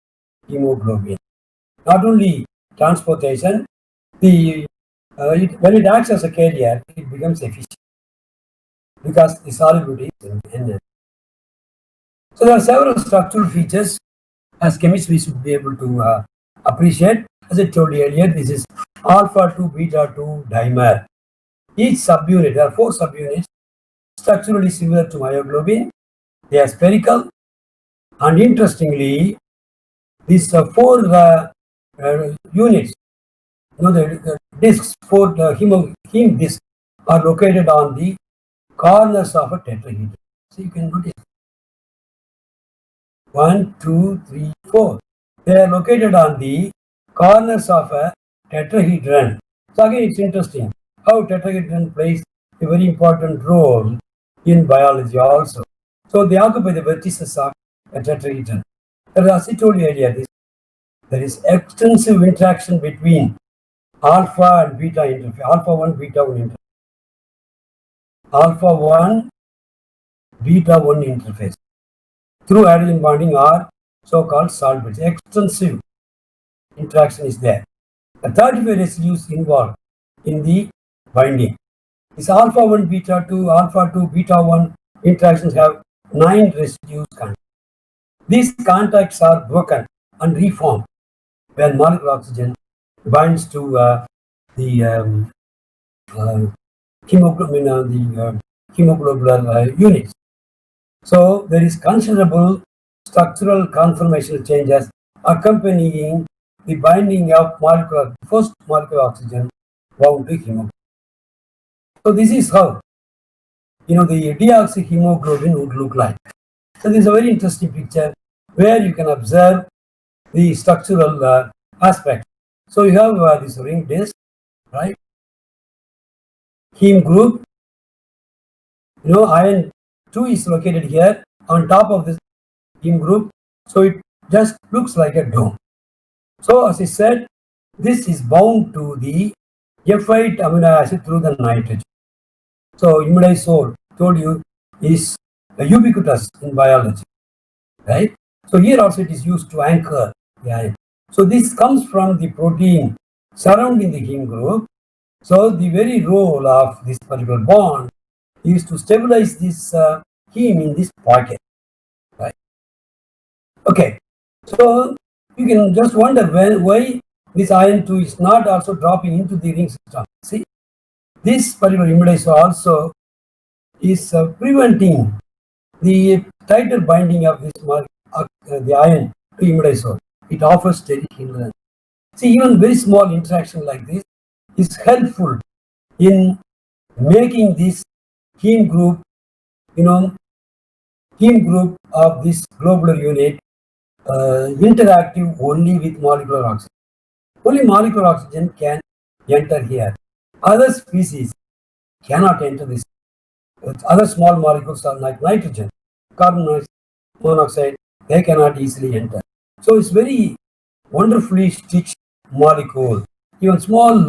hemoglobin. Not only transportation, when it acts as a carrier, it becomes efficient because the solubility is enhanced. So there are several structural features as chemists we should be able to appreciate. As I told you earlier, this is alpha 2 beta 2 dimer. Each subunit, there are 4 subunits, structurally similar to myoglobin. They are spherical, and interestingly, these 4 units, the discs, 4 heme discs are located on the corners of a tetrahedron. So you can notice 1, 2, 3, 4. They are located on the corners of a tetrahedron. So again, it's interesting how tetrahedron plays a very important role in biology also. So they occupy the vertices of a tetrahedron. As I told you earlier, there is extensive interaction between alpha and beta interface, alpha 1, beta 1 interface. Alpha 1, beta 1 interface through hydrogen bonding or so-called salt bridge. Extensive interaction is there. The 35 residues involved in the binding. This alpha 1, beta 2, alpha 2, beta 1 interactions have 9 residues contacts. These contacts are broken and reformed when molecular oxygen binds to the hemoglobular units. So there is considerable structural conformational changes accompanying the binding of first molecular oxygen bound to hemoglobin. So this is how the deoxyhemoglobin would look like. So this is a very interesting picture where you can observe the structural aspect. So you have this ring disc, right? Heme group. Iron 2 is located here on top of this heme group. So it just looks like a dome. So as I said, this is bound to the F8 amino acid through the nitrogen. So imidazole, told you, is ubiquitous in biology, right? So here also it is used to anchor the iron. So this comes from the protein surrounding the heme group. So the very role of this particular bond is to stabilize this heme in this pocket, right? Okay, so you can just wonder why this iron 2 is not also dropping into the ring system. See, this particular imidazole also is preventing the tighter binding of this the iron to imidazole. It offers steric hindrance. See, even very small interaction like this is helpful in making this heme group, heme group of this globular unit interactive only with molecular oxygen. Only molecular oxygen can enter here. Other species cannot enter this. Other small molecules are like nitrogen, carbon monoxide, they cannot easily enter. So it's very wonderfully stitched molecule. Even small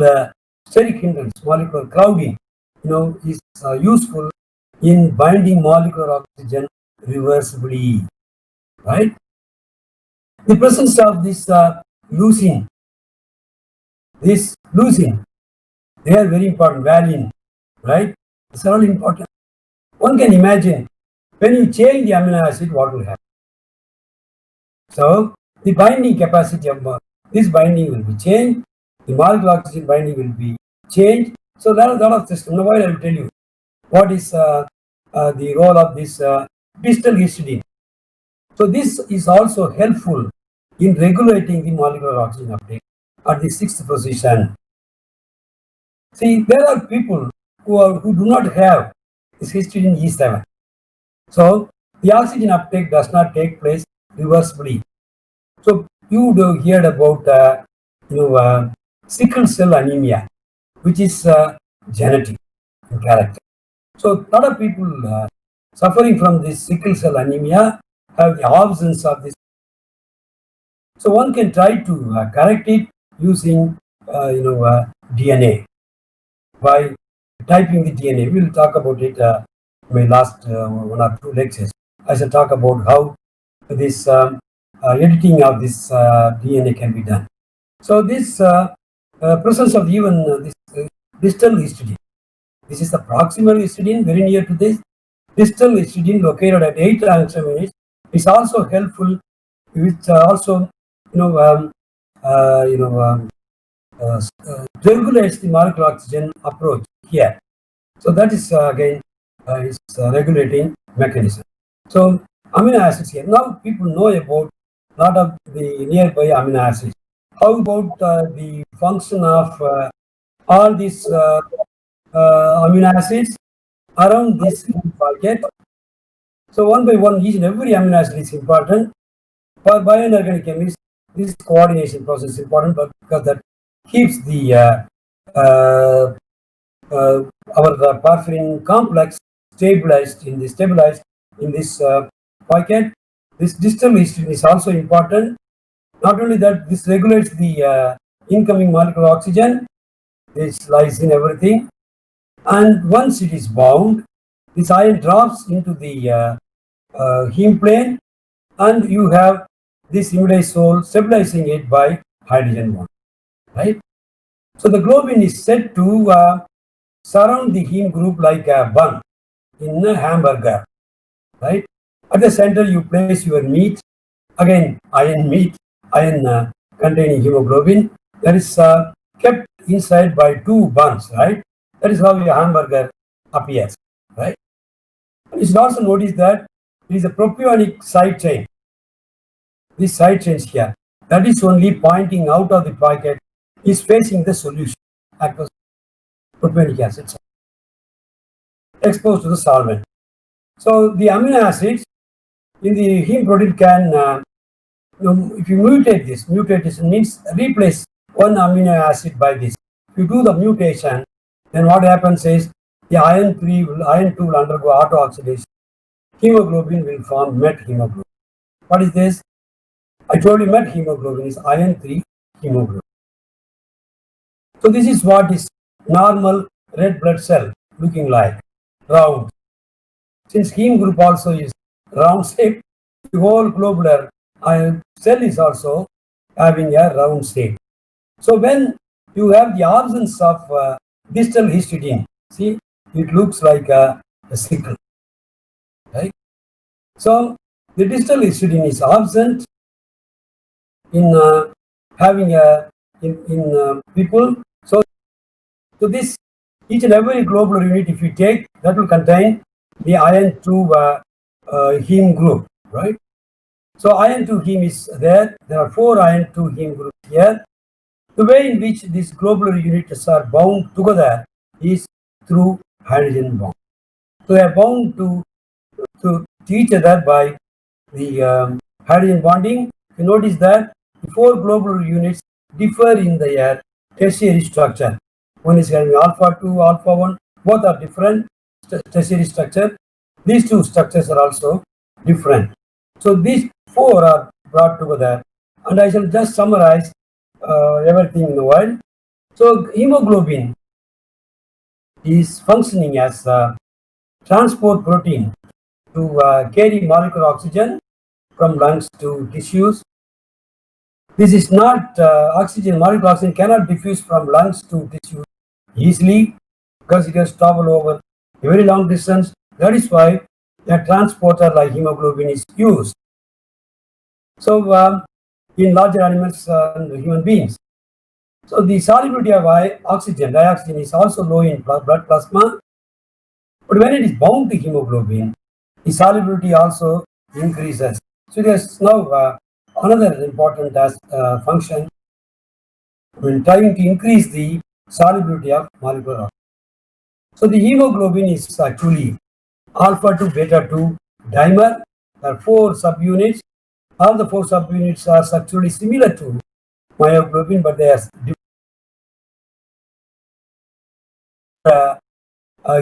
steric hindrance, molecular crowding, is useful in binding molecular oxygen reversibly, right? The presence of this leucine, they are very important. Valine, right? These are all important. One can imagine when you change the amino acid, what will happen? So the binding capacity of this binding will be changed. The molecular oxygen binding will be changed. So there are a lot of systems. Now, I will tell you what is the role of this distal histidine. So this is also helpful in regulating the molecular oxygen uptake at the 6th position. See, there are people who do not have this histidine E7. So the oxygen uptake does not take place reversibly. So you would have heard about sickle cell anemia, which is genetic in character. So a lot of people suffering from this sickle cell anemia have the absence of this. So one can try to correct it using DNA by typing the DNA. We will talk about it in my last 1 or 2 lectures. I shall talk about how this editing of this DNA can be done. So this presence of even this distal histidine. This is the proximal histidine, very near to this. Distal histidine located at 8 angstrom units is also helpful, which also regulates the molecular oxygen approach here. So that is again is regulating mechanism. So amino acids here. Now people know about a lot of the nearby amino acids. How about the function of all these amino acids around this pocket? So one by one, each and every amino acid is important. For bioinorganic chemists, this coordination process is important, but because that keeps the our porphyrin complex stabilized in this pocket. This distal histidine is also important. Not only that, this regulates the incoming molecular oxygen. This lies in everything, and once it is bound, this ion drops into the heme plane, and you have this imidazole stabilizing it by hydrogen bond, right? So the globin is said to surround the heme group like a bun in a hamburger, right? At the center, you place your meat, again iron containing hemoglobin, that is kept inside by 2 buns, right? That is how your hamburger appears, right? You should also notice that it is a propionic side chain. This side chain here, that is only pointing out of the pocket, is facing the solution, aqueous propionic acid exposed to the solvent. So the amino acids in the heme protein can, if you mutate this means replace one amino acid by this. If you do the mutation, then what happens is the iron 2 will undergo autooxidation. Hemoglobin will form methemoglobin. What is this? I told you methemoglobin is iron 3 hemoglobin. So this is what is normal red blood cell looking like, round. Since heme group also is round shape, the whole globular cell is also having a round shape. So when you have the absence of distal histidine, see, it looks like a sickle, right? So the distal histidine is absent in having in people. So this each and every globular unit, if you take, that will contain the iron 2 heme group, right? So iron 2 heme is there. There are 4 iron 2 heme groups here. The way in which these globular units are bound together is through hydrogen bond. So they are bound to each other by the hydrogen bonding. You notice that the four global units differ in their tertiary structure. One is having alpha 2, alpha 1, both are different tertiary structure. These two structures are also different. So these four are brought together, and I shall just summarize everything in the world. So hemoglobin is functioning as a transport protein to carry molecular oxygen from lungs to tissues. This is not oxygen, molecular oxygen cannot diffuse from lungs to tissues easily because it has to travel over a very long distance. That is why a transporter like hemoglobin is used. So in larger animals and human beings. So the solubility of oxygen, dioxygen is also low in blood plasma, but when it is bound to hemoglobin, the solubility also increases. So there's now another important function when trying to increase the solubility of molecular oxygen. So the hemoglobin is actually alpha 2 beta 2 dimer. There are 4 subunits. All the 4 subunits are structurally similar to myoglobin, but they are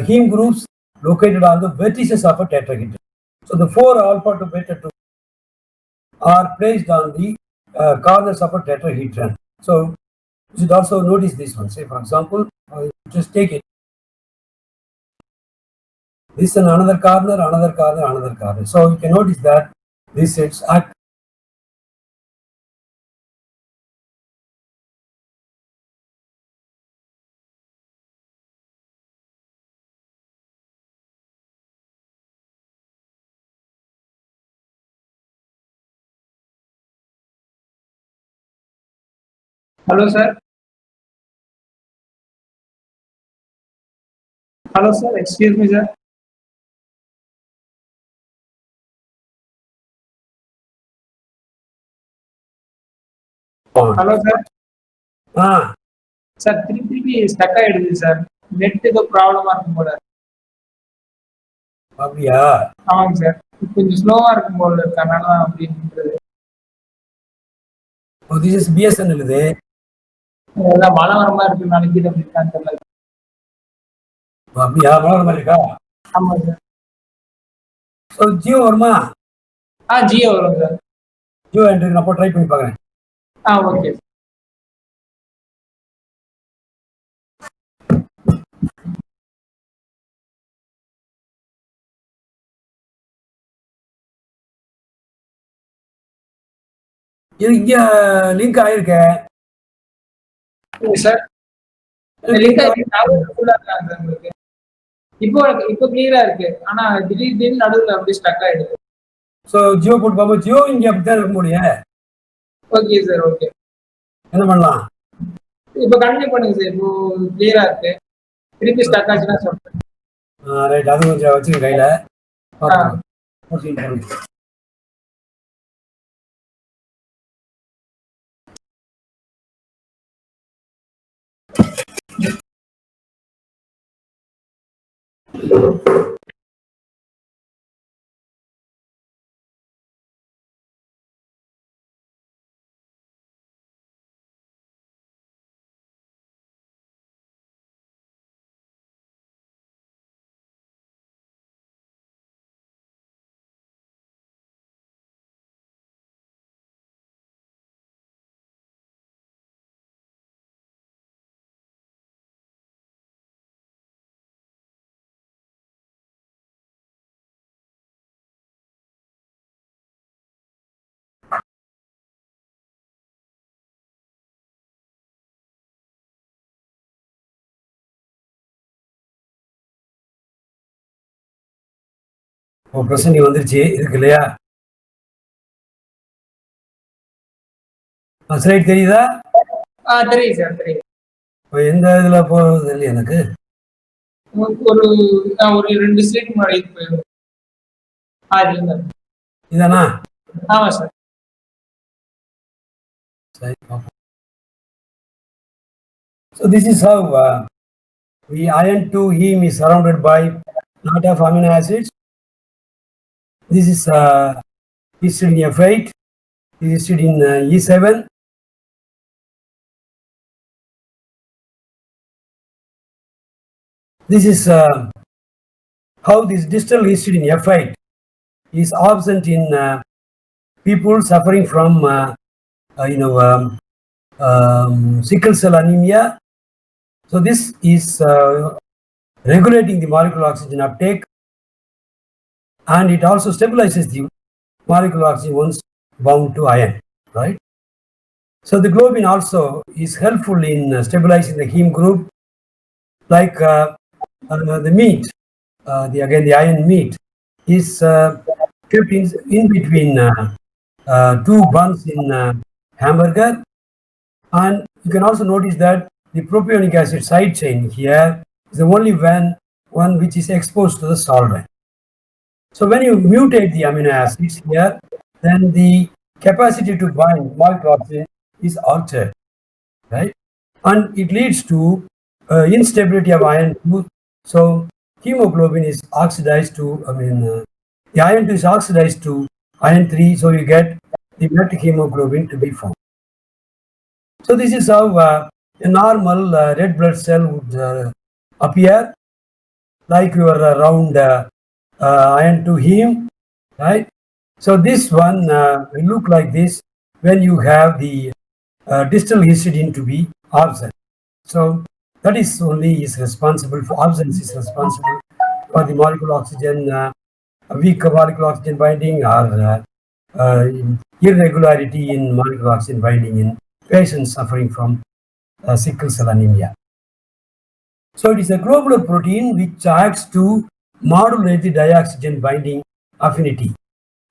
heme groups located on the vertices of a tetrahedron. So the 4 alpha to beta 2 are placed on the corners of a tetrahedron. So you should also notice this one. Say for example, just take it. This is another corner, another corner, another corner. So you can notice that these sets act. Hello, sir. Hello, sir. Excuse me, sir. Hello, sir. Ah, sir திருப்பி திருப்பி stuck ஆயிடுது sir. Net ஏதோ ப்ராப்ளமா இருக்கும் போல. அப்படியா? ஆமாங்க sir. கொஞ்சம் ஸ்லோவா இருக்கும் போல இருக்கு. அதனால தான் அப்படின்றது. Oh, this is BSNL இது. ஏதாவது மழை வர மாதிரி இருக்கு நாளைக்கு அப்படி இருக்கான்னு தெரியல. அப்படியா? மழை வர மாதிரி இருக்கா? ஆமாங்க சார். ஸோ ஜியோ வருமா? ஜியோ வரும் சார். ஜியோ என்று நான் ட்ரை பண்ணி பார்க்குறேன். ஓகே. இது இங்க லிங்க் ஆயிருக்கு சார். லிங்க் ஃபுல்லா இருக்காங்க சார் உங்களுக்கு. இப்போ இப்போ கிளியரா இருக்கு. ஆனா திடீர்னு நடுவில் அப்படியே ஸ்டக் ஆயிடுது. ஸோ ஜியோ போட்டு பார்ப்போம். ஜியோ இங்கே அப்படித்தான் இருக்க முடியும். Okay sir. ஓகே. என்ன பண்ணலாம்? இப்போ கண்டினியூ பண்ணுங்க சார். இப்போ கிளியரா இருக்கு. திருப்பி ஸ்டக் ஆச்சுன்னா சொல்றேன். ரைட், அது கொஞ்சம் வச்சுக்க கையில. பிரசன்டி வந்துருச்சு இருக்கு இல்லையா? ஸ்லைட் தெரியுதா? தெரியுது சார். தெரியுது. எந்த இதுல போறது இல்லை எனக்கு. ஒரு ஒரு 2 ஸ்லைட் முன்னாடி போயிடும். இதானா? ஆமா sir. So this is how the iron 2 heme is surrounded by lot of amino acids. This is histidine F8, this is histidine E7. This is how this distal histidine F8 is absent in people suffering from sickle cell anemia. So this is regulating the molecular oxygen uptake, and it also stabilizes the molecular oxygen once bound to iron, right? So the globin also is helpful in stabilizing the heme group, like the meat, the iron meat is kept in between two buns in hamburger, and you can also notice that the propionic acid side chain here is the only one which is exposed to the solvent. So when you mutate the amino acids here, then the capacity to bind molecular oxygen is altered, right? And it leads to instability of iron 2. So hemoglobin is oxidized to, the iron 2 is oxidized to iron 3, so you get the met hemoglobin to be formed. So this is how a normal red blood cell would appear, like your round iron 2 heme, right? So this one will look like this when you have the distal histidine to be absent. So that is only is responsible for absence, is responsible for the molecular oxygen, weak molecular oxygen binding, or irregularity in molecular oxygen binding in patients suffering from sickle cell anemia. So it is a globular protein which acts to modulate the dioxygen binding affinity.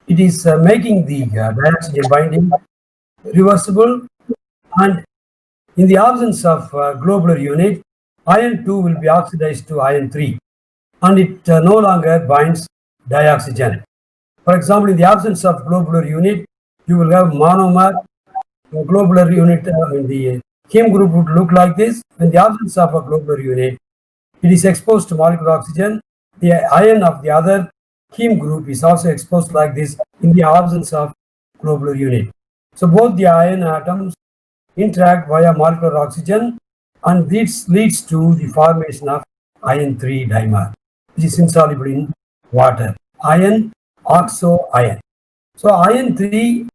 It is making the dioxygen binding reversible, and in the absence of globular unit, iron 2 will be oxidized to iron 3, and it no longer binds dioxygen. For example, in the absence of globular unit, you will have monomer. The globular unit in the heme group would look like this. In the absence of a globular unit, it is exposed to molecular oxygen. The iron of the other heme group is also exposed like this in the absence of globular unit. So both the iron atoms interact via molecular oxygen, and this leads to the formation of iron 3 dimer, which is insoluble in water. Iron, oxo iron. So iron 3,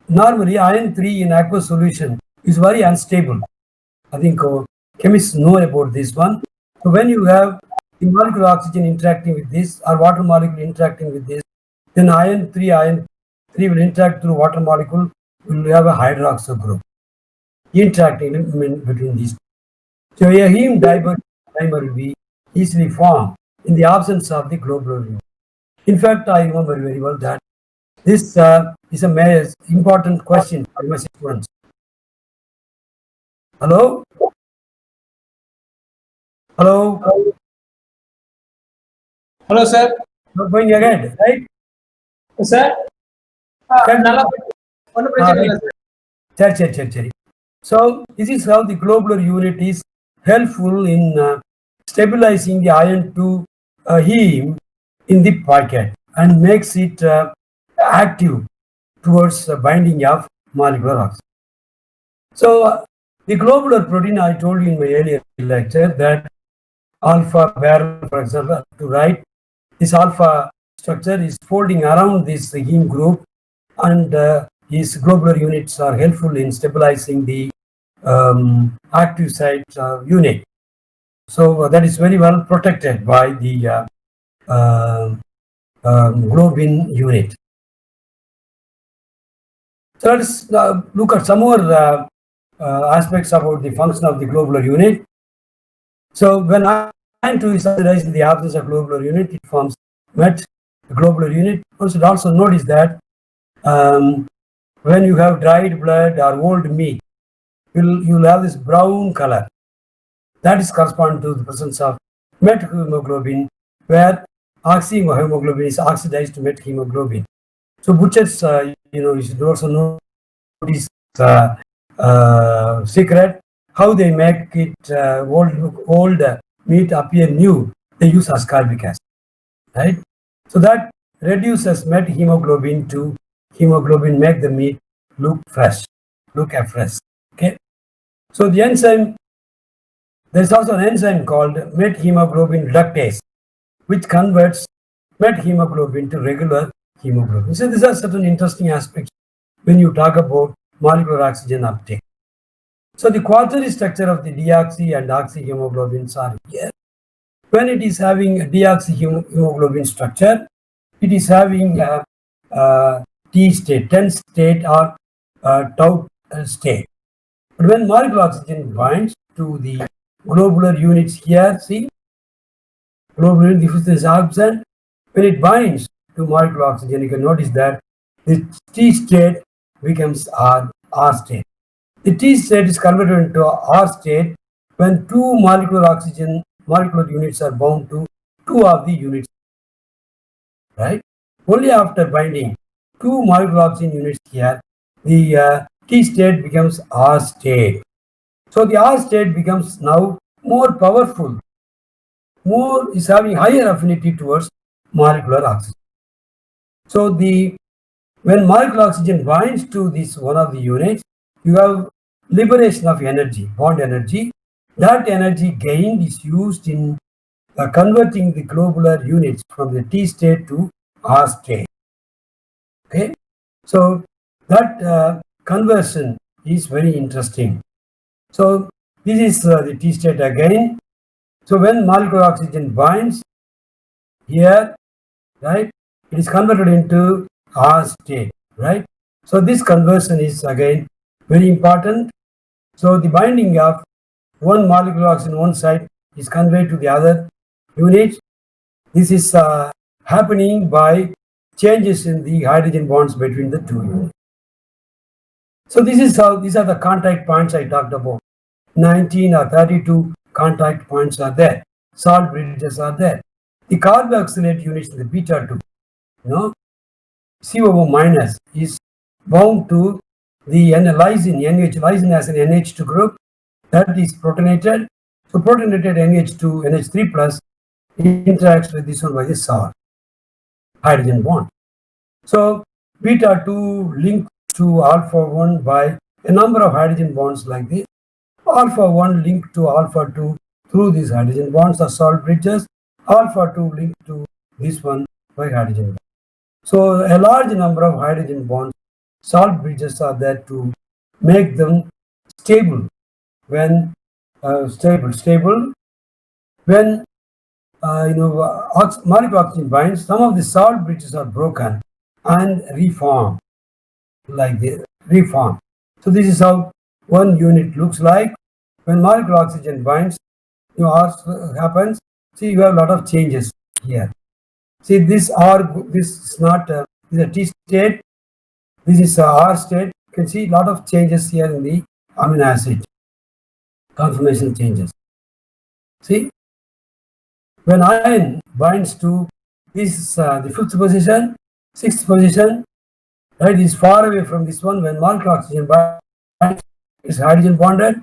normally iron 3 in aqueous solution is very unstable. I think chemists know about this one. So when you have the molecular oxygen interacting with this, or water molecule interacting with this, then iron 3 will interact through water molecule, will have a hydroxyl group interacting between these. So a heme dimer will be easily formed in the absence of the globular unit. In fact, I remember very well that this is a important question for my students. Hello? Hello? Hello, sir. Not going ahead, right? Sir? So this is how the globular unit is helpful in stabilizing the iron 2 heme in the pocket and makes it active towards binding of molecular oxygen. So the globular protein, I told you in my earlier lecture that alpha barrel, for example, to right, this alpha structure is folding around this heme group, and these globular units are helpful in stabilizing the active site unit. So that is very well protected by the globin unit. So let us look at some more aspects about the function of the globular unit. So when iron 2 is oxidized in the absence of globular unit, it forms met globular unit. One should also notice that when you have dried blood or old meat, you'll have this brown color. That is corresponding to the presence of methemoglobin, where oxyhemoglobin is oxidized to methemoglobin. So butchers, you should also notice secret how they make it old meat appear new, they use ascorbic acid, right? So that reduces met hemoglobin to hemoglobin, make the meat look fresh, look afresh. Okay. So the enzyme, there's also an enzyme called methemoglobin reductase, which converts methemoglobin to regular hemoglobin. So these are certain interesting aspects when you talk about molecular oxygen uptake. So the quaternary structure of the deoxy and oxyhemoglobins are here. When it is having a deoxyhemoglobin structure, it is having a T state, 10 state or tau state. But when molecular oxygen binds to the globular units here, see, globular unit, this is absent. When it binds to molecular oxygen, you can notice that the T state becomes R state. The T state is converted into R state when two molecular units are bound to two of the units, right? Only after binding two molecular oxygen units here, the T state becomes R state. So the R state becomes now more powerful, is having higher affinity towards molecular oxygen. So when molecular oxygen binds to this one of the units, you have liberation of energy, bond energy. That energy gained is used in converting the globular units from the T state to R state. Okay, so that conversion is very interesting. So this is the T state again. So when molecular oxygen binds here, right, it is converted into R state, right? So this conversion is again very important. So the binding of one molecular oxygen one side is conveyed to the other unit. This is happening by changes in the hydrogen bonds between the two units. So this is how, these are the contact points I talked about. 19 or 32 contact points are there. Salt bridges are there. The carboxylate units in the beta 2, COO minus is bound to the lysine, NH. Lysine has an NH2 group that is protonated. So protonated NH2, NH3 plus interacts with this one by the salt hydrogen bond. So beta 2 linked to alpha 1 by a number of hydrogen bonds like this. Alpha 1 linked to alpha 2 through these hydrogen bonds are salt bridges. Alpha 2 linked to this one by hydrogen bonds. So a large number of hydrogen bonds, salt bridges are there to make them stable. When stable when molecular oxygen binds, some of the salt bridges are broken and reformed like this. So this is how one unit looks like. When molecular oxygen binds, happens. See, you have a lot of changes here. See, this is not this is a T state. This is a R state. You can see a lot of changes here in the amino acid conformation changes. See, when iron binds to this the 5th position, 6th position, right, is far away from this one. When molecular oxygen binds, is hydrogen bonded.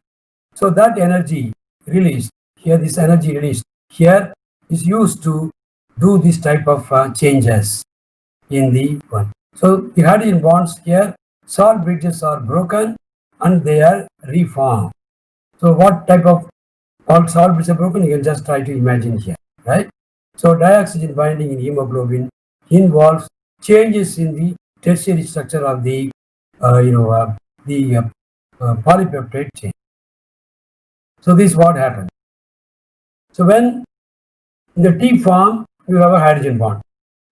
So that energy released here, this energy released here is used to do this type of changes in the one. So the hydrogen bonds here, salt bridges are broken and they are reformed. So what type of salt bridges are broken? You can just try to imagine here, right? So dioxygen binding in hemoglobin involves changes in the tertiary structure of the polypeptide chain. So this is what happens. So when in the T form you have a hydrogen bond,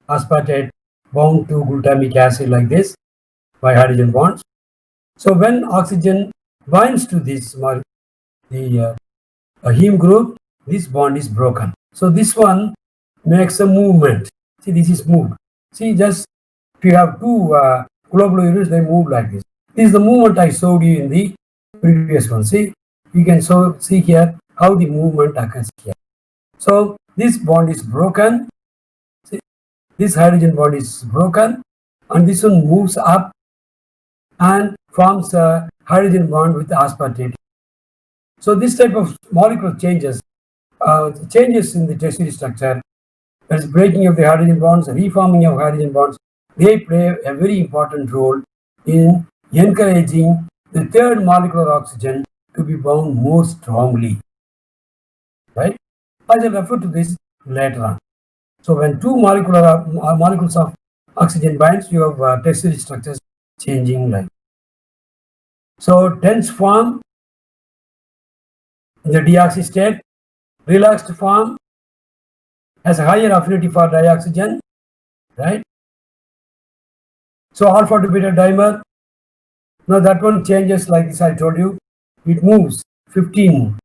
aspartate bound to glutamic acid like this by hydrogen bonds. So when oxygen binds to this heme group, this bond is broken. So this one makes a movement. See, this is moved. See, just if you have two globular units, they move like this. This is the movement I showed you in the previous one. See, you can see here how the movement occurs here. So this bond is broken. See, this hydrogen bond is broken, and this one moves up and forms a hydrogen bond with aspartate. So this type of molecular changes changes in the tertiary structure, that is breaking of the hydrogen bonds, reforming of hydrogen bonds, they play a very important role in encouraging the third molecular oxygen to be bound more strongly. Right? I will refer to this later on. So when two molecules of oxygen binds, you have tertiary structures changing like. So dense form in the deoxy state, relaxed form has a higher affinity for dioxygen, right? So alpha to beta dimer, now that one changes like this, I told you, it moves 15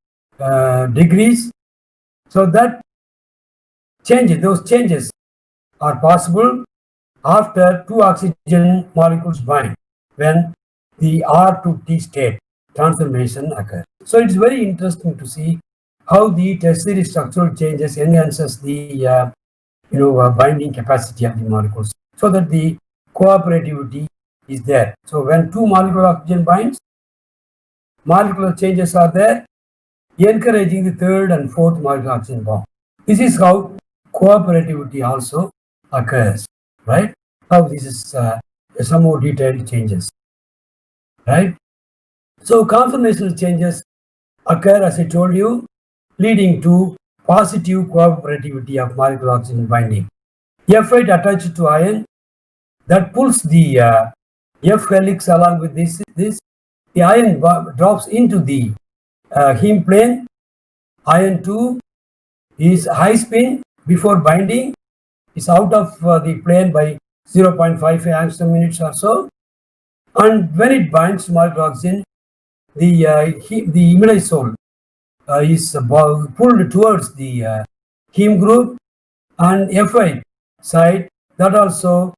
degrees. So that changes, those changes are possible after two oxygen molecules bind when the R to T state transformation occurs. So it's very interesting to see how the tertiary structural changes enhances the binding capacity of the molecules, so that the cooperativity is there. So when two molecular oxygen binds, molecular changes are there, encouraging the third and fourth molecular oxygen bond. This is how cooperativity also occurs, right? How this is some more detailed changes, right? So conformational changes occur, as I told you, leading to positive cooperativity of molecular oxygen binding. F8 attached to ion that pulls the F helix along with this. The ion drops into the heme plane. Ion 2 is high spin before binding, is out of the plane by 0.55 angstrom units or so, and when it binds to molecular oxygen, the imidazole is pulled towards the heme group, and F8 side that also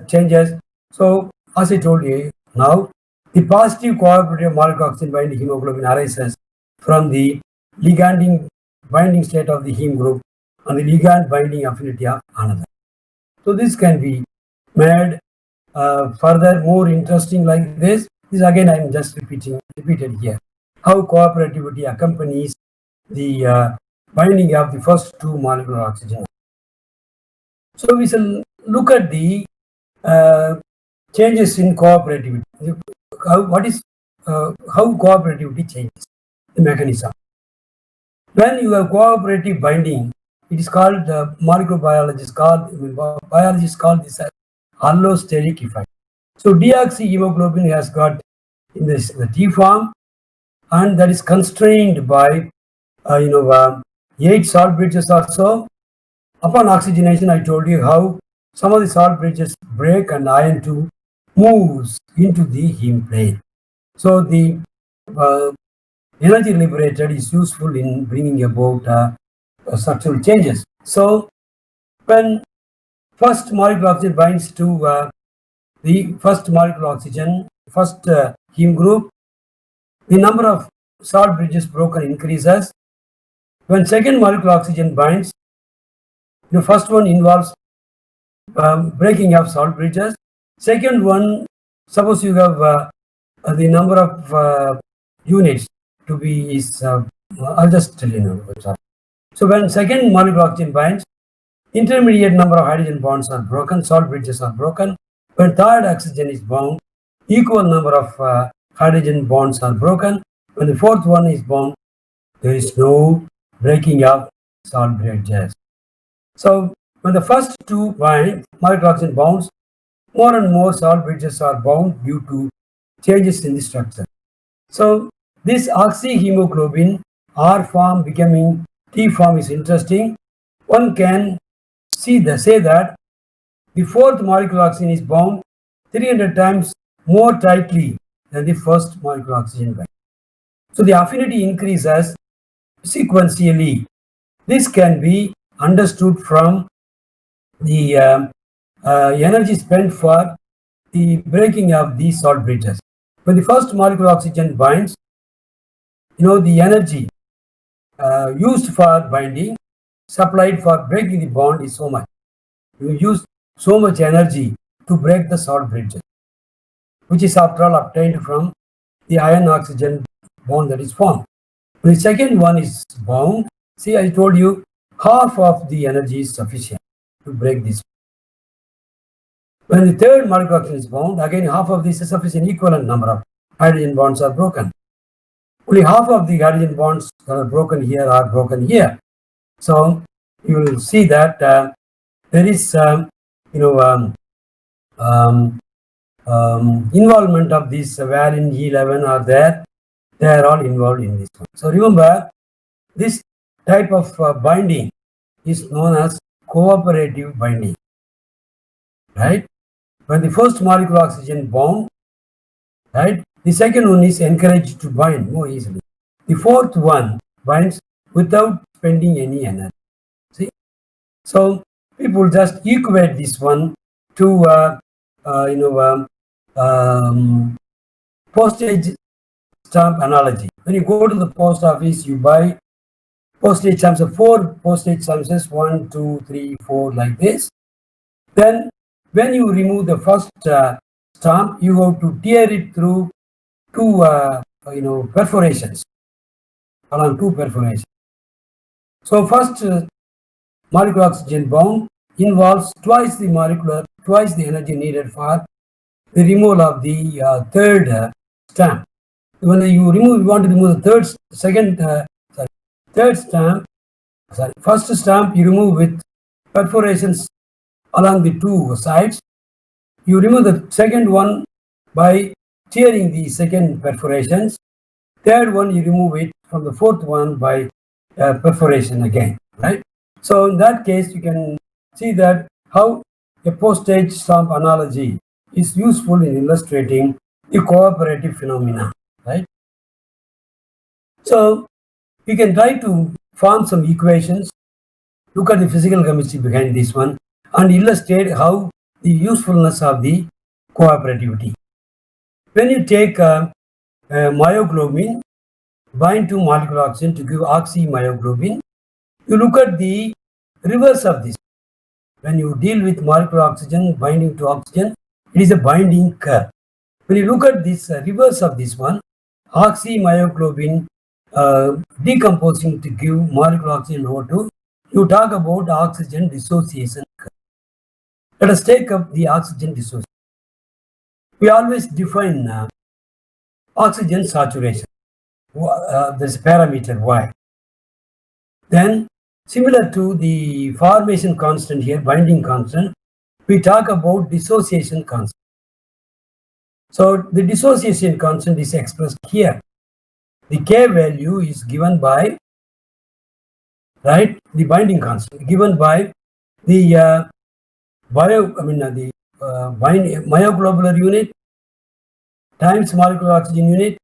changes. So as I told you now, the positive cooperative molecular oxygen binding hemoglobin arises from the liganding binding state of the heme group and the ligand binding affinity of another. So this can be made further more interesting like this. This again I am just repeated here. How cooperativity accompanies the binding of the first two molecular oxygen. So we shall look at the changes in cooperativity. How cooperativity changes, the mechanism. When you have cooperative binding, it is called molecular biologists call this as allosteric effect. So deoxyhemoglobin has got in the T form, and that is constrained by 8 salt bridges or so. Upon oxygenation, I told you how some of the salt bridges break and ion 2 moves into the heme plane. So the energy liberated is useful in bringing about structural changes. So when first molecular oxygen binds to the first molecular oxygen, first heme group, the number of salt bridges broken increases. When second molecular oxygen binds, the first one involves breaking of salt bridges. Second one, suppose you have the number of units to be is, I'll just tell you now. So when second molecular oxygen binds, intermediate number of hydrogen bonds are broken, salt bridges are broken. When third oxygen is bound, equal number of hydrogen bonds are broken. When the fourth one is bound, there is no breaking of salt bridges. So when the first two molecular oxygen bonds, more and more salt bridges are bound due to changes in the structure. So this oxyhemoglobin R form becoming T form is interesting. One can say that the fourth molecular oxygen is bound 300 times more tightly than the first molecular oxygen bind. So the affinity increases sequentially. This can be understood from the energy spent for the breaking of these salt bridges. When the first molecular oxygen binds, the energy used for binding, supplied for breaking the bond is so much. You use so much energy to break the salt bridges, which is after all obtained from the iron oxygen bond that is formed. The second one is bound. See, I told you half of the energy is sufficient to break this. When the third molecular oxygen is bound, again half of this is sufficient, equivalent number of hydrogen bonds are broken. Only half of the hydrogen bonds that are broken here are broken here. So you will see that there is, involvement of this valine E11 are there. They are all involved in this one. So remember, this type of binding is known as cooperative binding, right? When the first molecule oxygen bound, right, the second one is encouraged to bind more easily. The fourth one binds without spending any energy. See, so people just equate this one to postage stamp analogy. When you go to the post office, you buy postage stamps of 4 postage stamps, 1, 2, 3, 4, like this. Then when you remove the first stamp, you have to tear it through 2 perforations, along 2 perforations. So first molecular oxygen bound involves twice the energy needed for the removal of the third stamp. When you want to remove the first stamp you remove with perforations along the 2 sides. You remove the second one by tearing the second perforations. Third one you remove it from the fourth one by perforation again, right? So in that case you can see that how a postage stamp analogy is useful in illustrating the cooperative phenomena, right? So you can try to form some equations, look at the physical chemistry behind this one, and illustrate how the usefulness of the cooperativity. When you take myoglobin, bind to molecular oxygen to give oxymyoglobin, you look at the reverse of this. When you deal with molecular oxygen binding to oxygen, it is a binding curve. When you look at this reverse of this one, oxymyoglobin decomposing to give molecular oxygen O2, you talk about oxygen dissociation curve. Let us take up the oxygen dissociation. We always define oxygen saturation. There's a parameter Y. Then, similar to the formation constant here, binding constant, we talk about dissociation constant. So the dissociation constant is expressed here. The K value is given by, right, the binding constant given by the myoglobular unit times molecular oxygen unit,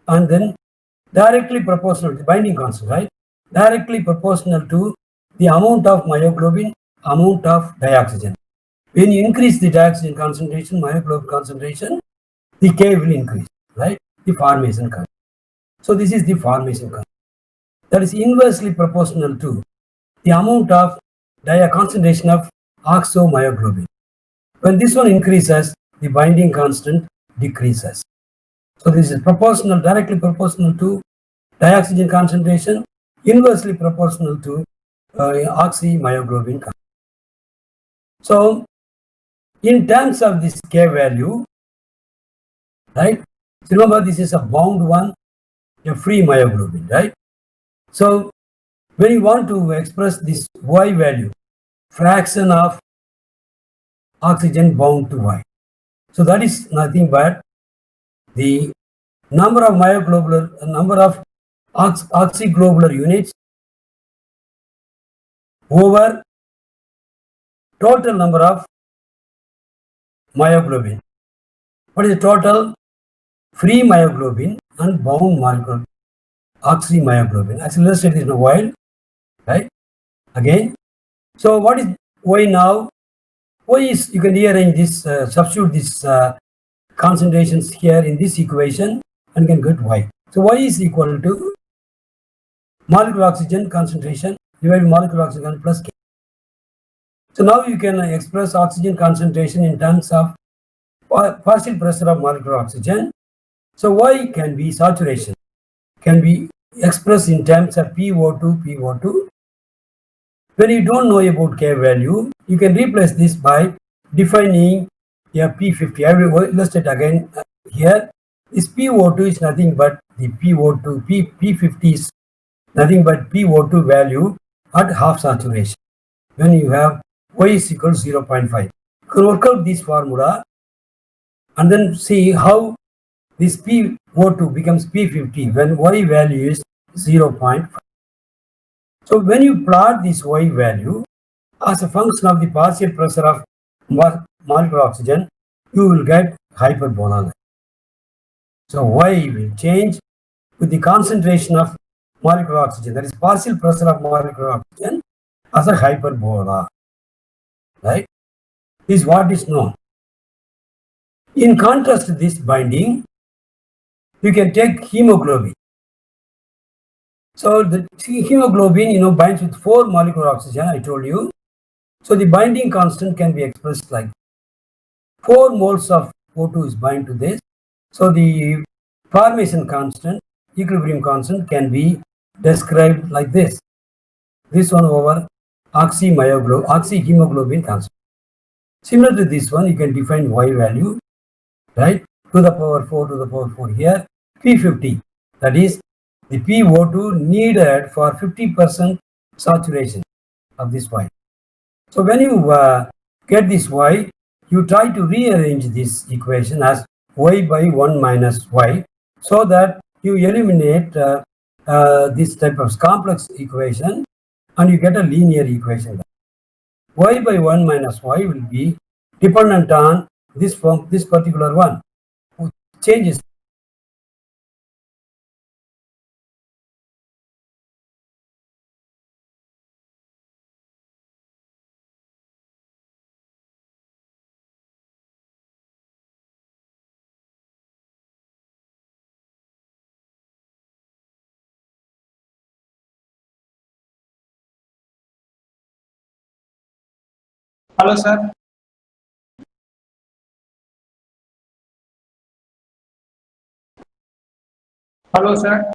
and then directly proportional to the binding constant, right? Directly proportional to the amount of myoglobin, amount of dioxygen. When you increase the dioxygen concentration, myoglobin concentration, the K will increase, right? The formation constant. So this is the formation constant. That is inversely proportional to the amount of concentration of oxomyoglobin. When this one increases, the binding constant decreases. So this is proportional, directly proportional to dioxygen concentration, inversely proportional to oxymyoglobin concentration. So in terms of this K value, right? So remember, this is a bound one, a free myoglobin, right? So when you want to express this Y value, fraction of oxygen bound to Y. So that is nothing but the number of oxyglobular units over total number of myoglobin. What is the total? Free myoglobin and bound molecule oxymyoglobin. As illustrated in a while, right? Again. So what is Y now? Y is, you can rearrange this, substitute this concentrations here in this equation and can get Y. So Y is equal to molecular oxygen concentration divided by molecular oxygen plus K. So now you can express oxygen concentration in terms of partial pressure of molecular oxygen. So Y can be saturation, can be expressed in terms of PO2. When you don't know about K value, you can replace this by defining a P50. I will illustrate again here. This PO2 is nothing but the PO2, P50 is nothing but PO2 value at half saturation. When you have Y is equal to 0.5. You can work out this formula and then see how this PO2 becomes P50 when Y value is 0.5. So when you plot this Y value as a function of the partial pressure of molecular oxygen, you will get hyperbola. So Y will change with the concentration of molecular oxygen, that is partial pressure of molecular oxygen, as a hyperbola. Right? This is what is known. In contrast to this binding, you can take hemoglobin. So the hemoglobin, binds with 4 molecular oxygen, I told you. So the binding constant can be expressed like 4 moles of O2 is bind to this. So the formation constant, equilibrium constant can be described like this. This one over oxyhemoglobin constant. Similar to this one, you can define Y value, right? To the power 4 here, P50. That is the PO2 needed for 50% saturation of this Y. So when you get this Y, you try to rearrange this equation as Y by 1 minus Y, so that you eliminate this type of complex equation and you get a linear equation. Y by 1 minus Y will be dependent on this particular one, which changes. Hello, sir. Hello, sir.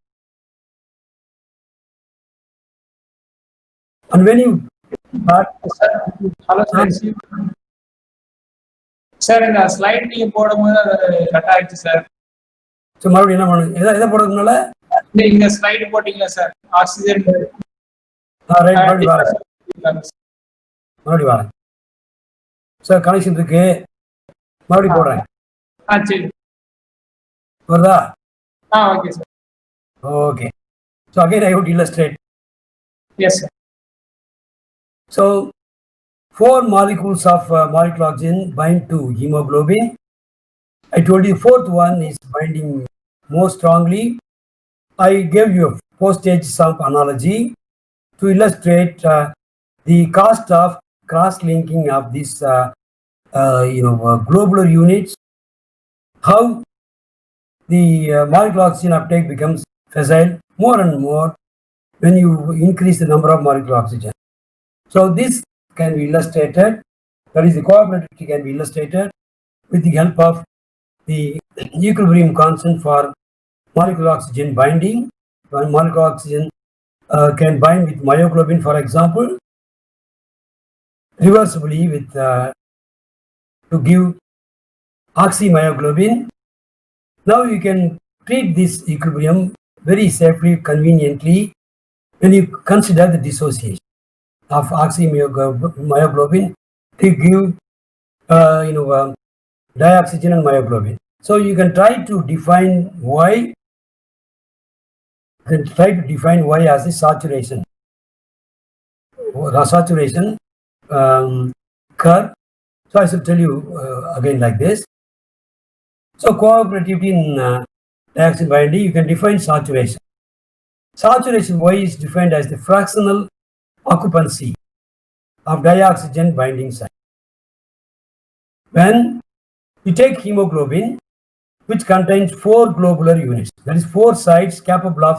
And when you Hello, sir. Sir இந்த slide நீங்க போடும்போது அது cut ஆயிடுச்சு sir. So மறுபடியும் என்ன பண்ணுங்க, எதை போடுறதுனால இங்க ஸ்லைடு போட்டீங்களா சார், ஆக்சிஜன் மறுபடியும் வரேன் சார், கனெக்ஷன் இருக்கு, மறுபடியும் போடுறேன். சரி வருதா? Okay sir. Okay. So again I would illustrate. Yes, sir. So 4 molecules of molecular oxygen bind to hemoglobin. I told you fourth one is binding more strongly. I gave you a postage stamp analogy to illustrate the cost of cross-linking of these globular units, how the molecular oxygen uptake becomes facile more and more when you increase the number of molecular oxygen. So this can be illustrated, that is the cooperativity can be illustrated with the help of the equilibrium constant for molecular oxygen binding. When molecular oxygen can bind with myoglobin, for example, reversibly with to give oxymyoglobin. Now you can treat this equilibrium very safely, conveniently, when you consider the dissociation of oxymyoglobin to give dioxygen and myoglobin. So you can try to define Y. You can try to define Y as a saturation curve. So I should tell you again like this. So cooperativity in dioxin binding, you can define saturation. Saturation Y is defined as the fractional occupancy of dioxygen binding site. When you take hemoglobin, which contains 4 globular units, that is 4 sites capable of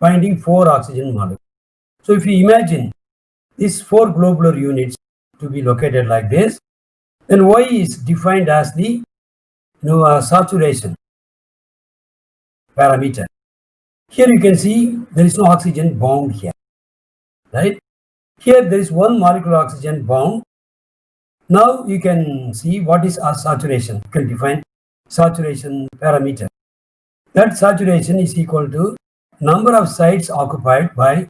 binding 4 oxygen molecules. So if you imagine these 4 globular units to be located like this, then Y is defined as the saturation parameter. Here you can see there is no oxygen bound here, right? Here there is one molecule of oxygen bound. Now you can see what is our saturation. You can define saturation parameter. That saturation is equal to number of sites occupied by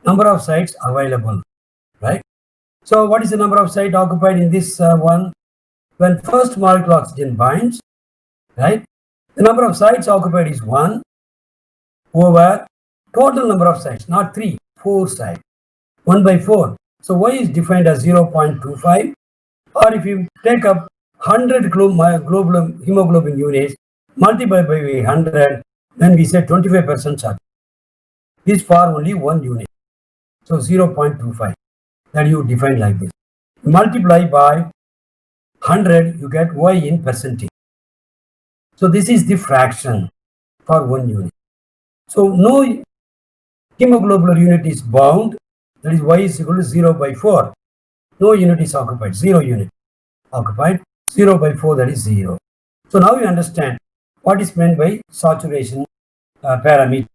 number of sites available, right? So what is the number of sites occupied in this one? When first molecule oxygen binds, right? The number of sites occupied is 1 over total number of sites, not 3, 4 sites, 1 by 4. So Y is defined as 0.25, or if you take up 100 hemoglobin units, multiply by 100, then we say 25% charge. This for only one unit. So 0.25, that you define like this. Multiply by 100, you get Y in percentage. So this is the fraction for 1 unit. So no hemoglobular unit is bound, that is Y is equal to 0 by 4. No unit is occupied, 0 unit occupied, 0 by 4, that is 0. So now you understand what is meant by saturation parameter.